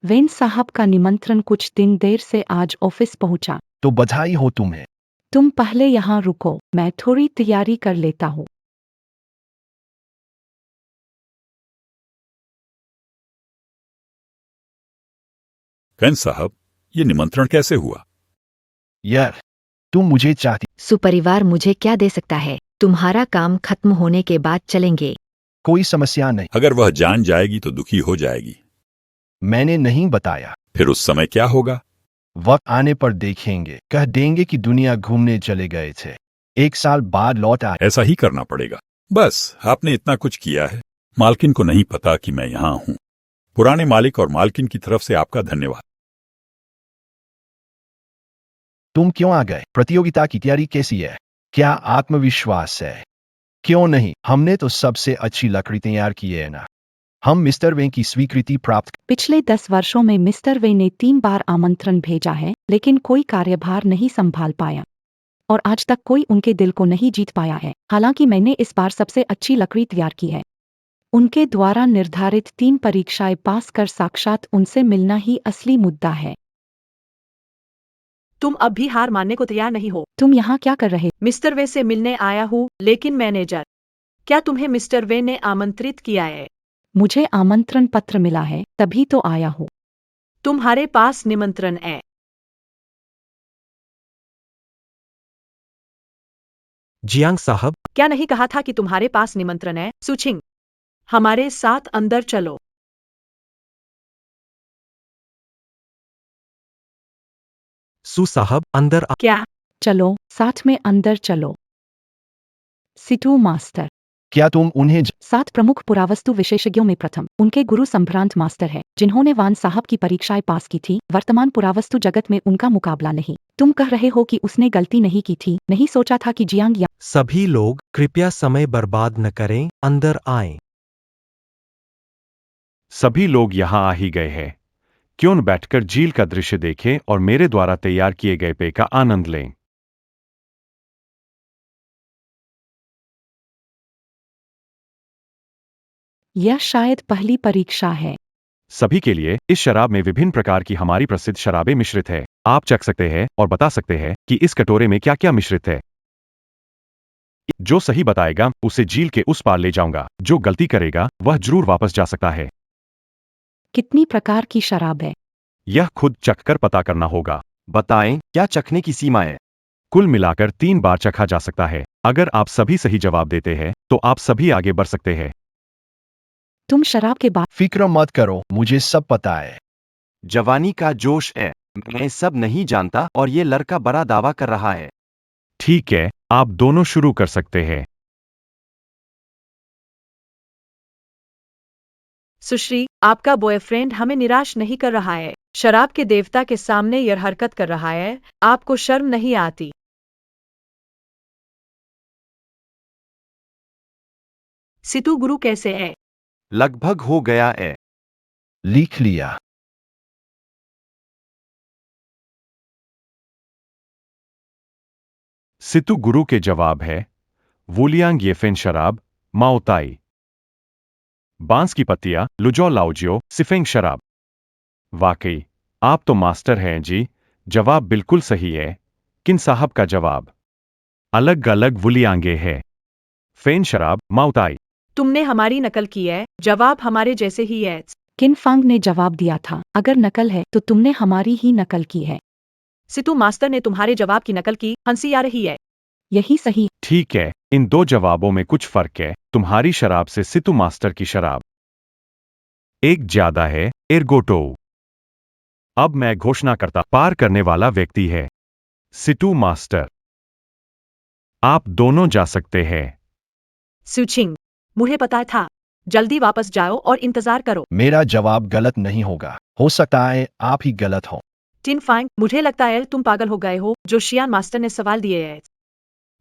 वेन साहब का निमंत्रण कुछ दिन देर से आज ऑफिस पहुंचा। तो बधाई हो तुम्हें। तुम पहले यहाँ रुको, मैं थोड़ी तैयारी कर लेता हूँ। कैन साहब, ये निमंत्रण कैसे हुआ? यार, तुम मुझे चाहती। सुपरिवार मुझे क्या दे सकता है? तुम्हारा काम खत्म होने के बाद चलेंगे। कोई समस्या नहीं। अगर वह जान जाएगी तो दुखी हो जाएगी। मैंने नहीं बताया। फिर उस समय क्या होगा? वक्त आने पर देखेंगे। कह देंगे कि दुनिया घूमने चले गए थे, 1 साल बाद लौट आए। ऐसा ही करना पड़ेगा। बस आपने इतना कुछ किया है। मालकिन को नहीं पता कि मैं यहाँ हूँ। पुराने मालिक और मालकिन की तरफ से आपका धन्यवाद। तुम क्यों आ गए? प्रतियोगिता की तैयारी कैसी है? क्या आत्मविश्वास है? क्यों नहीं? हमने तो सबसे अच्छी लकड़ी तैयार की है ना। हम मिस्टर वें की स्वीकृति प्राप्त। पिछले 10 वर्षों में मिस्टर वे ने 3 बार आमंत्रण भेजा है, लेकिन कोई कार्यभार नहीं संभाल पाया और आज तक कोई उनके दिल को नहीं जीत पाया है। हालांकि मैंने इस बार सबसे अच्छी लकड़ी तैयार की है। उनके द्वारा निर्धारित 3 परीक्षाएं पास कर साक्षात उनसे मिलना ही असली मुद्दा है। तुम अब भी हार मानने को तैयार नहीं हो। तुम यहाँ क्या कर रहे? मिस्टर वे से मिलने आया हूँ, लेकिन मैनेजर, क्या तुम्हें मिस्टर वे ने आमंत्रित किया है? मुझे आमंत्रण पत्र मिला है, तभी तो आया हूँ। तुम्हारे पास निमंत्रण है। जियांग साहब, क्या नहीं कहा था कि तुम्हारे पास निमंत्रण है? सुचिंग, हमारे साथ अंदर चलो। सू साहब अंदर आ। क्या? चलो, साथ में अंदर चलो। सिटू मास्टर, क्या तुम उन्हें 7 प्रमुख पुरावस्तु विशेषज्ञों में प्रथम, उनके गुरु संभ्रांत मास्टर है, जिन्होंने वान साहब की परीक्षाएं पास की थी। वर्तमान पुरावस्तु जगत में उनका मुकाबला नहीं। तुम कह रहे हो कि उसने गलती नहीं की थी? नहीं सोचा था कि जियांग या सभी लोग कृपया समय बर्बाद न करें, अंदर आएं। सभी लोग यहाँ आ ही गए हैं। क्यों न बैठकर झील का दृश्य देखें और मेरे द्वारा तैयार किए गए पेय का आनंद लें। यह शायद पहली परीक्षा है। सभी के लिए इस शराब में विभिन्न प्रकार की हमारी प्रसिद्ध शराबें मिश्रित है। आप चख सकते हैं और बता सकते हैं कि इस कटोरे में क्या क्या मिश्रित है। जो सही बताएगा उसे झील के उस पार ले जाऊंगा। जो गलती करेगा वह जरूर वापस जा सकता है। कितनी प्रकार की शराब है? यह खुद चखकर पता करना होगा। बताएं, क्या चखने की सीमा है? कुल मिलाकर 3 बार चखा जा सकता है। अगर आप सभी सही जवाब देते हैं तो आप सभी आगे बढ़ सकते हैं। तुम शराब के बाद फिक्र मत करो, मुझे सब पता है। जवानी का जोश है। मैं सब नहीं जानता और ये लड़का बड़ा दावा कर रहा है। ठीक है, आप दोनों शुरू कर सकते हैं। सुश्री, आपका बॉयफ्रेंड हमें निराश नहीं कर रहा है। शराब के देवता के सामने यह हरकत कर रहा है। आपको शर्म नहीं आती? सितु गुरु कैसे है? लगभग हो गया है। लिख लिया। सितु गुरु के जवाब है वुलियांग येफेन शराब, माओताई। बांस की पत्तियां, लुजो लाओजियो, सिफेंग शराब। वाकई, आप तो मास्टर हैं जी। जवाब बिल्कुल सही है। किन साहब का जवाब अलग अलग वुलियांगे है। फेन शराब, माओताई। तुमने हमारी नकल की है। जवाब हमारे जैसे ही है। किन फांग ने जवाब दिया था, अगर नकल है तो तुमने हमारी ही नकल की है। सितु मास्टर ने तुम्हारे जवाब की नकल की। हंसी आ रही है। यही सही। ठीक है, इन 2 जवाबों में कुछ फर्क है। तुम्हारी शराब से सितु मास्टर की शराब एक ज्यादा है। एर्गोटो। अब मैं घोषणा करता पार करने वाला व्यक्ति है सितु मास्टर। आप दोनों जा सकते हैं। सुचिंग, मुझे पता था। जल्दी वापस जाओ और इंतजार करो। मेरा जवाब गलत नहीं होगा। हो सकता है आप ही गलत हो। टिन फांग, मुझे लगता है तुम पागल हो गए हो। जो शियान मास्टर ने सवाल दिए हैं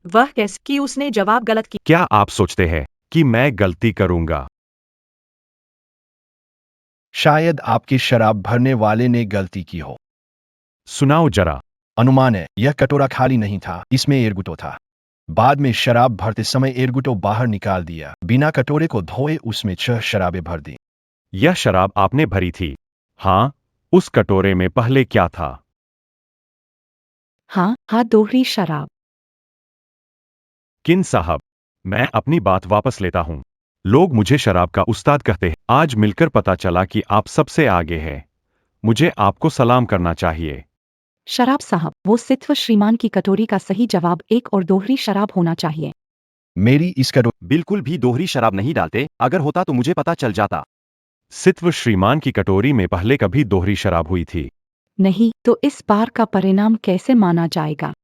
वह कैसे कि उसने जवाब गलत किया? क्या आप सोचते हैं कि मैं गलती करूंगा? शायद आपके शराब भरने वाले ने गलती की हो। सुनाओ जरा। अनुमान है, यह कटोरा खाली नहीं था, इसमें एर्गुटो था। बाद में शराब भरते समय एरगुटो बाहर निकाल दिया। बिना कटोरे को धोए उसमें 6 शराबें भर दी। यह शराब आपने भरी थी। हाँ, उस कटोरे में पहले क्या था? हाँ हाँ, दोहरी शराब। किन साहब, मैं अपनी बात वापस लेता हूं। लोग मुझे शराब का उस्ताद कहते हैं। आज मिलकर पता चला कि आप सबसे आगे हैं। मुझे आपको सलाम करना चाहिए। शराब साहब, वो सित्व श्रीमान की कटोरी का सही जवाब एक और दोहरी शराब होना चाहिए। मेरी इस कटोरी बिल्कुल भी दोहरी शराब नहीं डालते, अगर होता तो मुझे पता चल जाता। सित्व श्रीमान की कटोरी में पहले कभी दोहरी शराब हुई थी। नहीं तो इस बार का परिणाम कैसे माना जाएगा?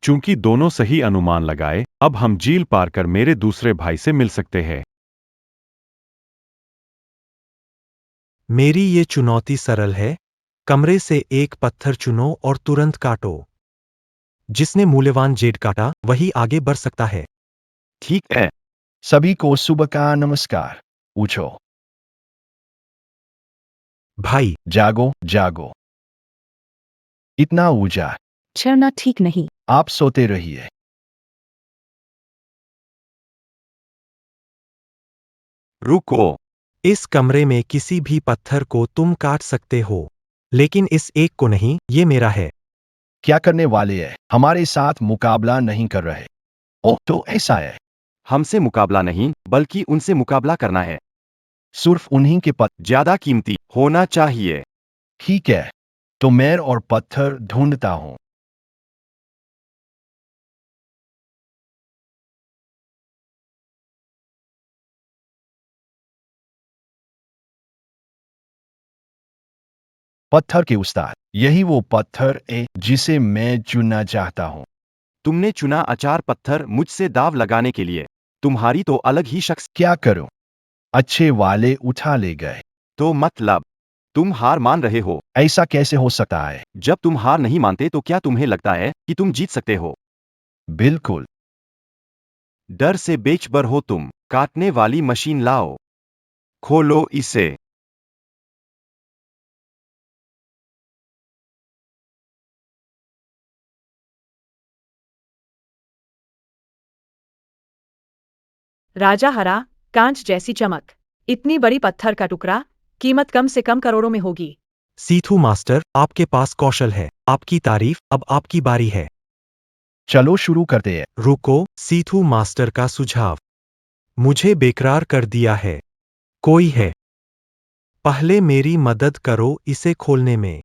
चूंकि दोनों सही अनुमान लगाए, अब हम झील पार कर मेरे दूसरे भाई से मिल सकते हैं। मेरी ये चुनौती सरल है। कमरे से एक पत्थर चुनो और तुरंत काटो। जिसने मूल्यवान जेड काटा वही आगे बढ़ सकता है। ठीक है। सभी को सुबह का नमस्कार। उठो, भाई, जागो जागो। इतना ऊर्जा, छेड़ना ठीक नहीं। आप सोते रहिए। रुको। इस कमरे में किसी भी पत्थर को तुम काट सकते हो, लेकिन इस एक को नहीं। ये मेरा है। क्या करने वाले हैं? हमारे साथ मुकाबला नहीं कर रहे। ओह, तो ऐसा है। हमसे मुकाबला नहीं, बल्कि उनसे मुकाबला करना है। सिर्फ उन्हीं के पत्थर ज्यादा कीमती होना चाहिए। ठीक है, तो मैं और पत्थर ढूंढता हूं। पत्थर के उस्ताद, यही वो पत्थर है जिसे मैं चुनना चाहता हूं। तुमने चुना अचार पत्थर मुझसे दाव लगाने के लिए। तुम्हारी तो अलग ही शख्स। क्या करूं? अच्छे वाले उठा ले गए। तो मतलब तुम हार मान रहे हो? ऐसा कैसे हो सकता है? जब तुम हार नहीं मानते तो क्या तुम्हें लगता है कि तुम जीत सकते हो? बिल्कुल। डर से बेचबर हो तुम। काटने वाली मशीन लाओ। खोलो इसे। राजा हरा, कांच जैसी चमक। इतनी बड़ी पत्थर का टुकड़ा, कीमत कम से कम करोड़ों में होगी। सीथू मास्टर, आपके पास कौशल है। आपकी तारीफ, अब आपकी बारी है। चलो शुरू करते हैं। रुको, सीथू मास्टर का सुझाव मुझे बेकरार कर दिया है। कोई है? पहले मेरी मदद करो इसे खोलने में।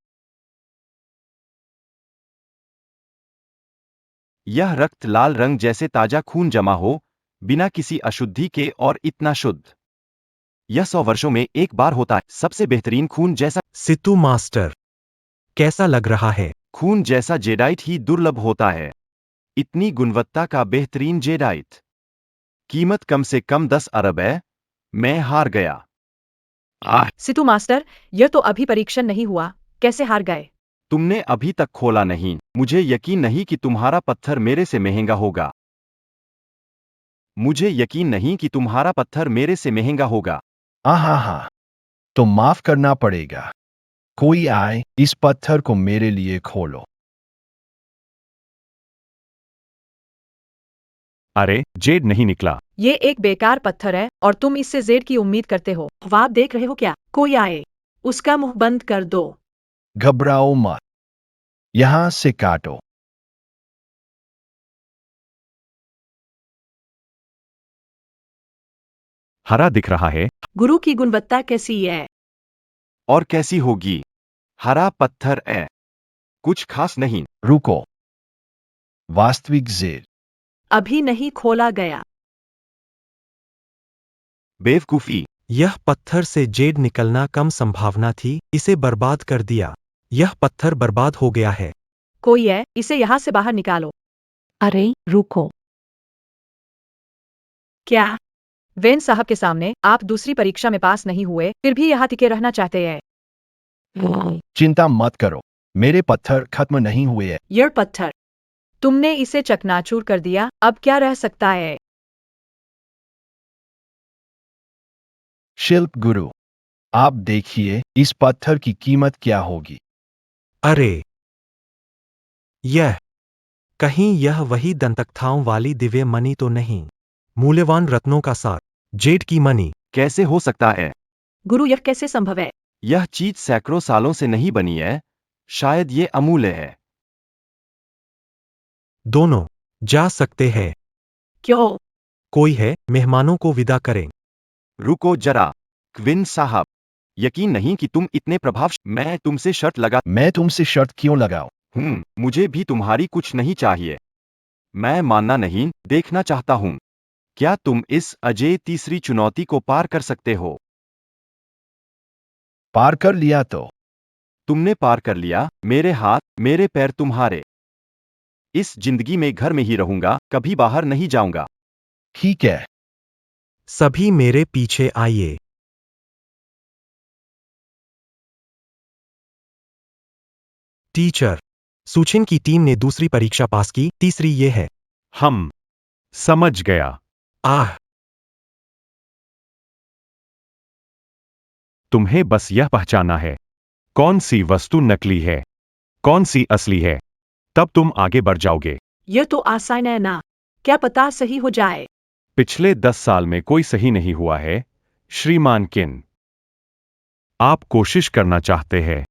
यह रक्त लाल रंग जैसे ताजा खून जमा हो, बिना किसी अशुद्धि के और इतना शुद्ध। यह 100 वर्षों में एक बार होता है। सबसे बेहतरीन खून जैसा। सितू मास्टर, कैसा लग रहा है? खून जैसा जेडाइट ही दुर्लभ होता है। इतनी गुणवत्ता का बेहतरीन जेडाइट। कीमत कम से कम 10 अरब है। मैं हार गया। सितू मास्टर, यह तो अभी परीक्षण नहीं हुआ। कैसे हार गए? तुमने अभी तक खोला नहीं। मुझे यकीन नहीं कि तुम्हारा पत्थर मेरे से महंगा होगा। मुझे यकीन नहीं कि तुम्हारा पत्थर मेरे से महंगा होगा। आहा, तो माफ करना पड़ेगा। कोई आए, इस पत्थर को मेरे लिए खोलो। अरे, जेड नहीं निकला। ये एक बेकार पत्थर है और तुम इससे जेड की उम्मीद करते हो। आप देख रहे हो क्या? कोई आए, उसका मुंह बंद कर दो। घबराओ मत। यहां से काटो। हरा दिख रहा है। गुरु की गुणवत्ता कैसी है? और कैसी होगी? हरा पत्थर है। कुछ खास नहीं। रुको। वास्तविक जेड। अभी नहीं खोला गया। बेवकूफी। यह पत्थर से जेड निकलना कम संभावना थी। इसे बर्बाद कर दिया। यह पत्थर बर्बाद हो गया है। कोई है, इसे यहाँ से बाहर निकालो। अरे रुको। क्या? वेन साहब के सामने आप दूसरी परीक्षा में पास नहीं हुए, फिर भी यहाँ टिके रहना चाहते हैं। चिंता मत करो, मेरे पत्थर खत्म नहीं हुए हैं। यह पत्थर, तुमने इसे चकनाचूर कर दिया। अब क्या रह सकता है? शिल्प गुरु, आप देखिए इस पत्थर की कीमत क्या होगी। अरे, यह कहीं यह वही दंतकथाओं वाली दिव्य मणि तो नहीं? मूल्यवान रत्नों का सार, जेड की मणि। कैसे हो सकता है? गुरु यह कैसे संभव है? यह चीज सैकड़ों सालों से नहीं बनी है। शायद ये अमूल्य है। दोनों जा सकते हैं। क्यों? कोई है, मेहमानों को विदा करें। रुको जरा, क्विन साहब। यकीन नहीं कि तुम इतने प्रभावशाली। मैं तुमसे शर्त लगा। मैं तुमसे शर्त क्यों लगाऊं? मुझे भी तुम्हारी कुछ नहीं चाहिए। मैं मानना नहीं, देखना चाहता हूं। क्या तुम इस अजय तीसरी चुनौती को पार कर सकते हो? पार कर लिया तो तुमने पार कर लिया। मेरे हाथ, मेरे पैर तुम्हारे। इस जिंदगी में घर में ही रहूंगा, कभी बाहर नहीं जाऊंगा। ठीक है। सभी मेरे पीछे आइए। टीचर, सुचिन की टीम ने दूसरी परीक्षा पास की, तीसरी ये है। हम समझ गया। आह, तुम्हें बस यह पहचाना है कौन सी वस्तु नकली है, कौन सी असली है। तब तुम आगे बढ़ जाओगे। यह तो आसान है ना? क्या पता सही हो जाए? पिछले 10 साल में कोई सही नहीं हुआ है, श्रीमान किन। आप कोशिश करना चाहते हैं।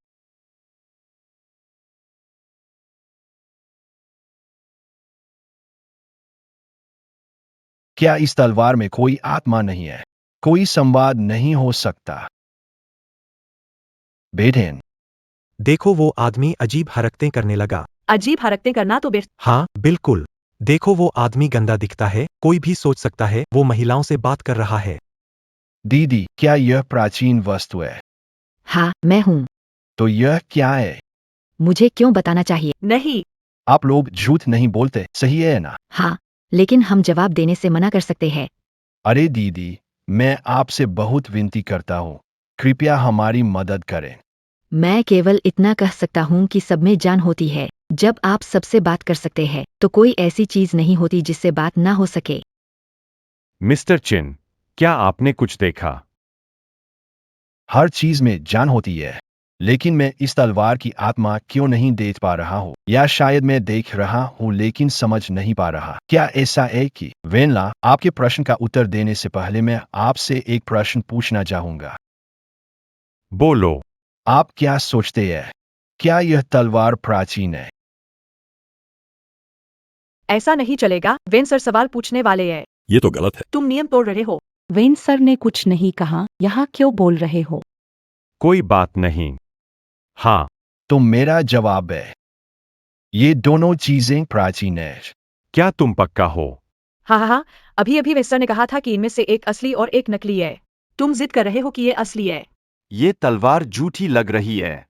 क्या इस तलवार में कोई आत्मा नहीं है? कोई संवाद नहीं हो सकता? बेटेन, देखो वो आदमी अजीब हरकतें करने लगा। अजीब हरकतें करना तो व्यर्थ। हाँ, बिल्कुल। देखो वो आदमी गंदा दिखता है, कोई भी सोच सकता है वो महिलाओं से बात कर रहा है। दीदी, क्या यह प्राचीन वस्तु है? हाँ, मैं हूँ। तो यह क्या है? मुझे क्यों बताना चाहिए? नहीं। आप लोग झूठ नहीं बोलते, सही है ना? हाँ, लेकिन हम जवाब देने से मना कर सकते हैं। अरे दीदी, मैं आपसे बहुत विनती करता हूँ, कृपया हमारी मदद करें। मैं केवल इतना कह सकता हूँ कि सब में जान होती है। जब आप सबसे बात कर सकते हैं, तो कोई ऐसी चीज नहीं होती जिससे बात ना हो सके। मिस्टर चिन, क्या आपने कुछ देखा? हर चीज में जान होती है, लेकिन मैं इस तलवार की आत्मा क्यों नहीं देख पा रहा हूँ? या शायद मैं देख रहा हूँ लेकिन समझ नहीं पा रहा। क्या ऐसा है कि वेनला, आपके प्रश्न का उत्तर देने से पहले मैं आपसे एक प्रश्न पूछना चाहूंगा। बोलो। आप क्या सोचते हैं? क्या यह तलवार प्राचीन है? ऐसा नहीं चलेगा। वेन सर सवाल पूछने वाले हैं। ये तो गलत है। तुम नियम तोड़ रहे हो। वेन सर ने कुछ नहीं कहा, यहाँ क्यों बोल रहे हो? कोई बात नहीं। हाँ, तो मेरा जवाब है, ये दोनों चीजें प्राचीन है। क्या तुम पक्का हो? हाँ हाँ हाँ, अभी अभी वेन सर ने कहा था कि इनमें से एक असली और एक नकली है। तुम जिद कर रहे हो कि ये असली है। ये तलवार झूठी लग रही है।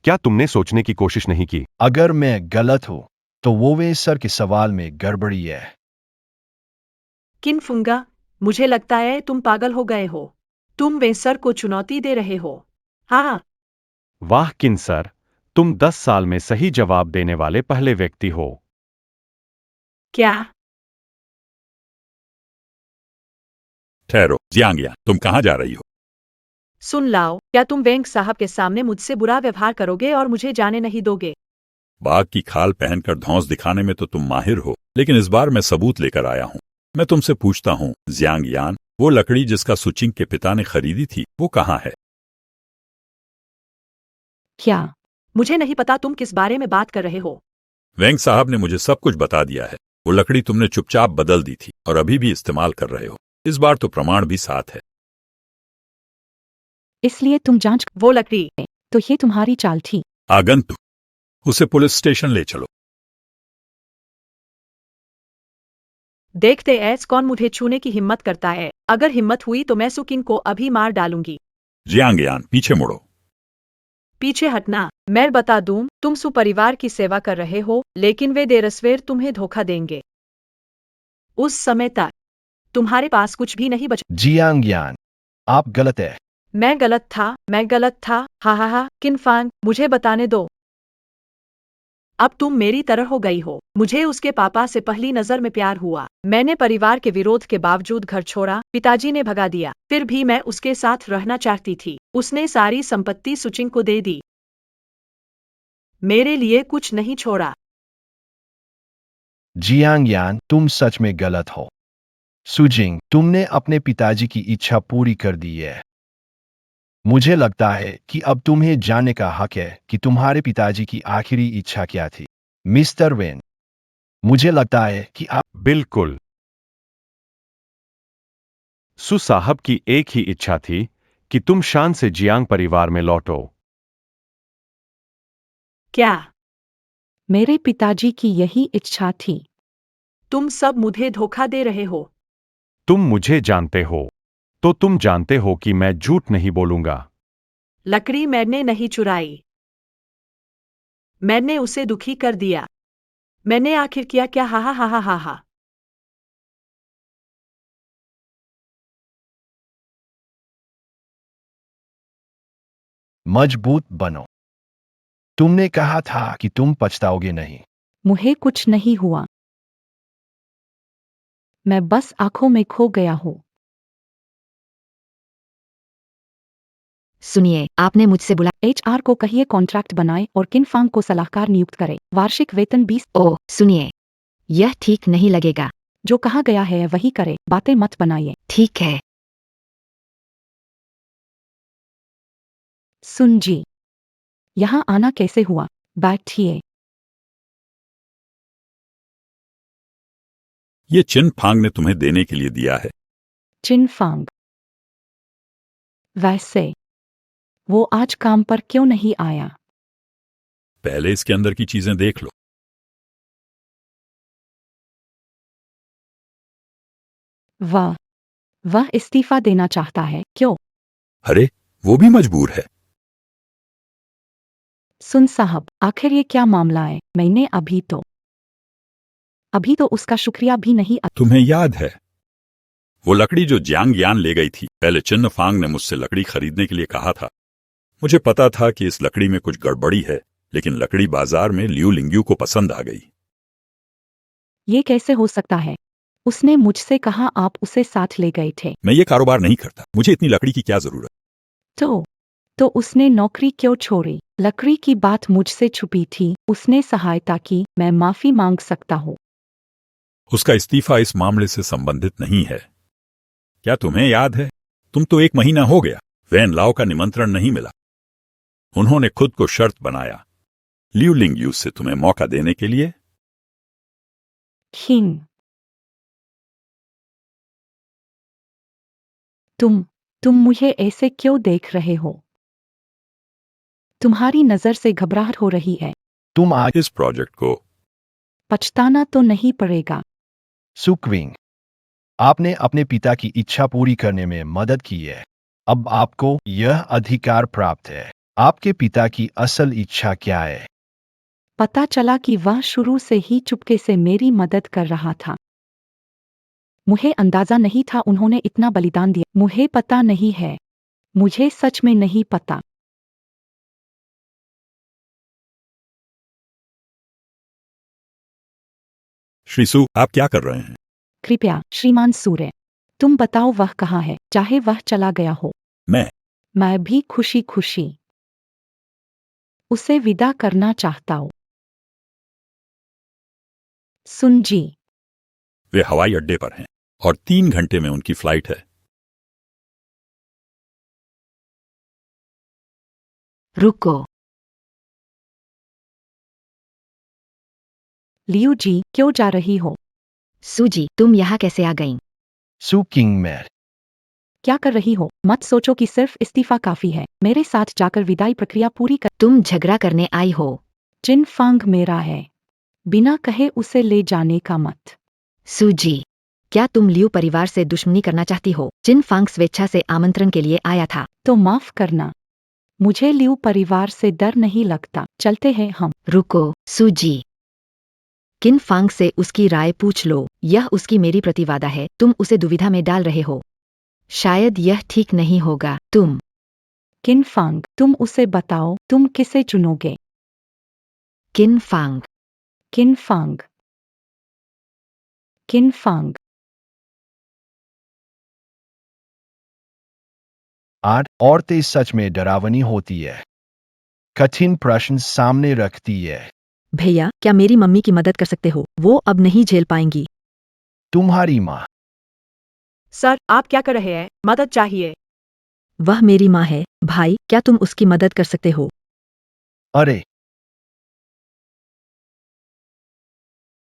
क्या तुमने सोचने की कोशिश नहीं की? अगर मैं गलत हूं, तो वो वे सर के सवाल में गड़बड़ी है। किन फुंगा, मुझे लगता है तुम पागल हो गए हो। तुम वे सर को चुनौती दे रहे हो। हाँ। वाह किन सर, तुम 10 साल में सही जवाब देने वाले पहले व्यक्ति हो। क्या? ठहरो, जियांगिया, तुम कहाँ जा रही हो? सुन लाओ, क्या तुम वेंग साहब के सामने मुझसे बुरा व्यवहार करोगे और मुझे जाने नहीं दोगे? बाघ की खाल पहनकर धौंस दिखाने में तो तुम माहिर हो, लेकिन इस बार मैं सबूत लेकर आया हूँ। मैं तुमसे पूछता हूँ, जियांगियान, वो लकड़ी जिसका सुचिंग के पिता ने खरीदी थी, वो कहाँ है? क्या? मुझे नहीं पता तुम किस बारे में बात कर रहे हो। वेंग साहब ने मुझे सब कुछ बता दिया है। वो लकड़ी तुमने चुपचाप बदल दी थी और अभी भी इस्तेमाल कर रहे हो। इस बार तो प्रमाण भी साथ है। इसलिए तुम जांच। वो लकड़ी। तो ये तुम्हारी चाल थी। आगंतुक, उसे पुलिस स्टेशन ले चलो। देखते हैं कौन मुझे छूने की हिम्मत करता है। अगर हिम्मत हुई तो मैं सुकिन को अभी मार डालूंगी। जियांगियान, पीछे मुड़ो। पीछे हटना। मैं बता दूं, तुम सुपरिवार की सेवा कर रहे हो, लेकिन वे देरसवेर तुम्हें धोखा देंगे। उस समय तक तुम्हारे पास कुछ भी नहीं बचा। जियांगियान, आप गलत है। मैं गलत था, मैं गलत था। हा हा हा, किनफांग, मुझे बताने दो। अब तुम मेरी तरह हो गई हो। मुझे उसके पापा से पहली नजर में प्यार हुआ। मैंने परिवार के विरोध के बावजूद घर छोड़ा, पिताजी ने भगा दिया। फिर भी मैं उसके साथ रहना चाहती थी। उसने सारी संपत्ति सुचिंग को दे दी। मेरे लिए कुछ नहीं छोड़ा। जियांग यान, तुम सच में गलत हो। सुजिंग, तुमने अपने पिताजी की इच्छा पूरी कर दी है। मुझे लगता है कि अब तुम्हें जानने का हक है कि तुम्हारे पिताजी की आखिरी इच्छा क्या थी। मिस्टर वेन, मुझे लगता है कि आप बिल्कुल। सु साहब की एक ही इच्छा थी कि तुम शान से जियांग परिवार में लौटो। क्या मेरे पिताजी की यही इच्छा थी। तुम सब मुझे धोखा दे रहे हो? तुम मुझे जानते हो, तो तुम जानते हो कि मैं झूठ नहीं बोलूंगा। लकड़ी मैंने नहीं चुराई। मैंने उसे दुखी कर दिया। मैंने आखिर किया क्या? हा हा हा हा हा हा। मजबूत बनो। तुमने कहा था कि तुम पछताओगे नहीं। मुझे कुछ नहीं हुआ। मैं बस आंखों में खो गया हूँ। सुनिए, आपने मुझसे बुला। HR को कहिए कॉन्ट्रैक्ट बनाए और किन फांग को सलाहकार नियुक्त करे। वार्षिक वेतन 20। ओह, सुनिए, यह ठीक नहीं लगेगा। जो कहा गया है वही करे, बातें मत बनाइए। ठीक है। सुन जी, यहाँ आना कैसे हुआ? बैठिए। ये चिन फांग ने तुम्हें देने के लिए दिया है। चिन फांग। वैसे वो आज काम पर क्यों नहीं आया? पहले इसके अंदर की चीजें देख लो। वह इस्तीफा देना चाहता है, क्यों? अरे, वो भी मजबूर है। सुन साहब, आखिर ये क्या मामला है? मैंने अभी तो उसका शुक्रिया भी नहीं तुम्हें याद है वो लकड़ी जो जियांग यान ले गई थी? पहले चिन फांग ने मुझसे लकड़ी खरीदने के लिए कहा था। मुझे पता था कि इस लकड़ी में कुछ गड़बड़ी है, लेकिन लकड़ी बाजार में लियू लिंग्यू को पसंद आ गई। ये कैसे हो सकता है? उसने मुझसे कहा आप उसे साथ ले गए थे। मैं ये कारोबार नहीं करता, मुझे इतनी लकड़ी की क्या जरूरत। तो उसने नौकरी क्यों छोड़ी? लकड़ी की बात मुझसे छुपी थी, उसने सहायता की, मैं माफी मांग सकता हूँ। उसका इस्तीफा इस मामले से संबंधित नहीं है। क्या तुम्हें याद है? तुम तो 1 महीना हो गया, वैन लाओ का निमंत्रण नहीं मिला। उन्होंने खुद को शर्त बनाया लियू लिंग्यू से तुम्हें मौका देने के लिए। खीन, तुम मुझे ऐसे क्यों देख रहे हो? तुम्हारी नजर से घबराहट हो रही है। तुम आज इस प्रोजेक्ट को पछताना तो नहीं पड़ेगा। सुक्विंग, आपने अपने पिता की इच्छा पूरी करने में मदद की है। अब आपको यह अधिकार प्राप्त है। आपके पिता की असल इच्छा क्या है? पता चला कि वह शुरू से ही चुपके से मेरी मदद कर रहा था। मुझे अंदाजा नहीं था उन्होंने इतना बलिदान दिया। मुझे पता नहीं है। मुझे सच में नहीं पता। श्रीसु, आप क्या कर रहे हैं? कृपया श्रीमान सूर्य, तुम बताओ वह कहाँ है, चाहे वह चला गया हो। मैं भी खुशी खुशी उसे विदा करना चाहता हूँ। सुन जी, वे हवाई अड्डे पर हैं और 3 घंटे में उनकी फ्लाइट है। रुको। लियू जी, क्यों जा रही हो? सूजी, तुम यहाँ कैसे आ गईं? सुकिंग मैर, क्या कर रही हो? मत सोचो कि सिर्फ इस्तीफा काफी है। मेरे साथ जाकर विदाई प्रक्रिया पूरी कर। तुम झगड़ा करने आई हो। चिन फांग मेरा है, बिना कहे उसे ले जाने का मत। सूजी, क्या तुम लियू परिवार से दुश्मनी करना चाहती हो? चिन फांग स्वेच्छा से आमंत्रण के लिए आया था। तो माफ करना, मुझे लियू परिवार से डर नहीं लगता। चलते हैं हम। रुको, सूजी। किन फांग से उसकी राय पूछ लो। यह उसकी मेरी प्रतिवादा है। तुम उसे दुविधा में डाल रहे हो। शायद यह ठीक नहीं होगा। किन फांग, तुम उसे बताओ, तुम किसे चुनोगे? किन फांग। किन फांग। किन फांग। औरतें सच में डरावनी होती है। कठिन प्रश्न सामने रखती है। भैया, क्या मेरी मम्मी की मदद कर सकते हो? वो अब नहीं झेल पाएंगी। तुम्हारी माँ। सर, आप क्या कर रहे हैं? मदद चाहिए। वह मेरी माँ है। भाई, क्या तुम उसकी मदद कर सकते हो? अरे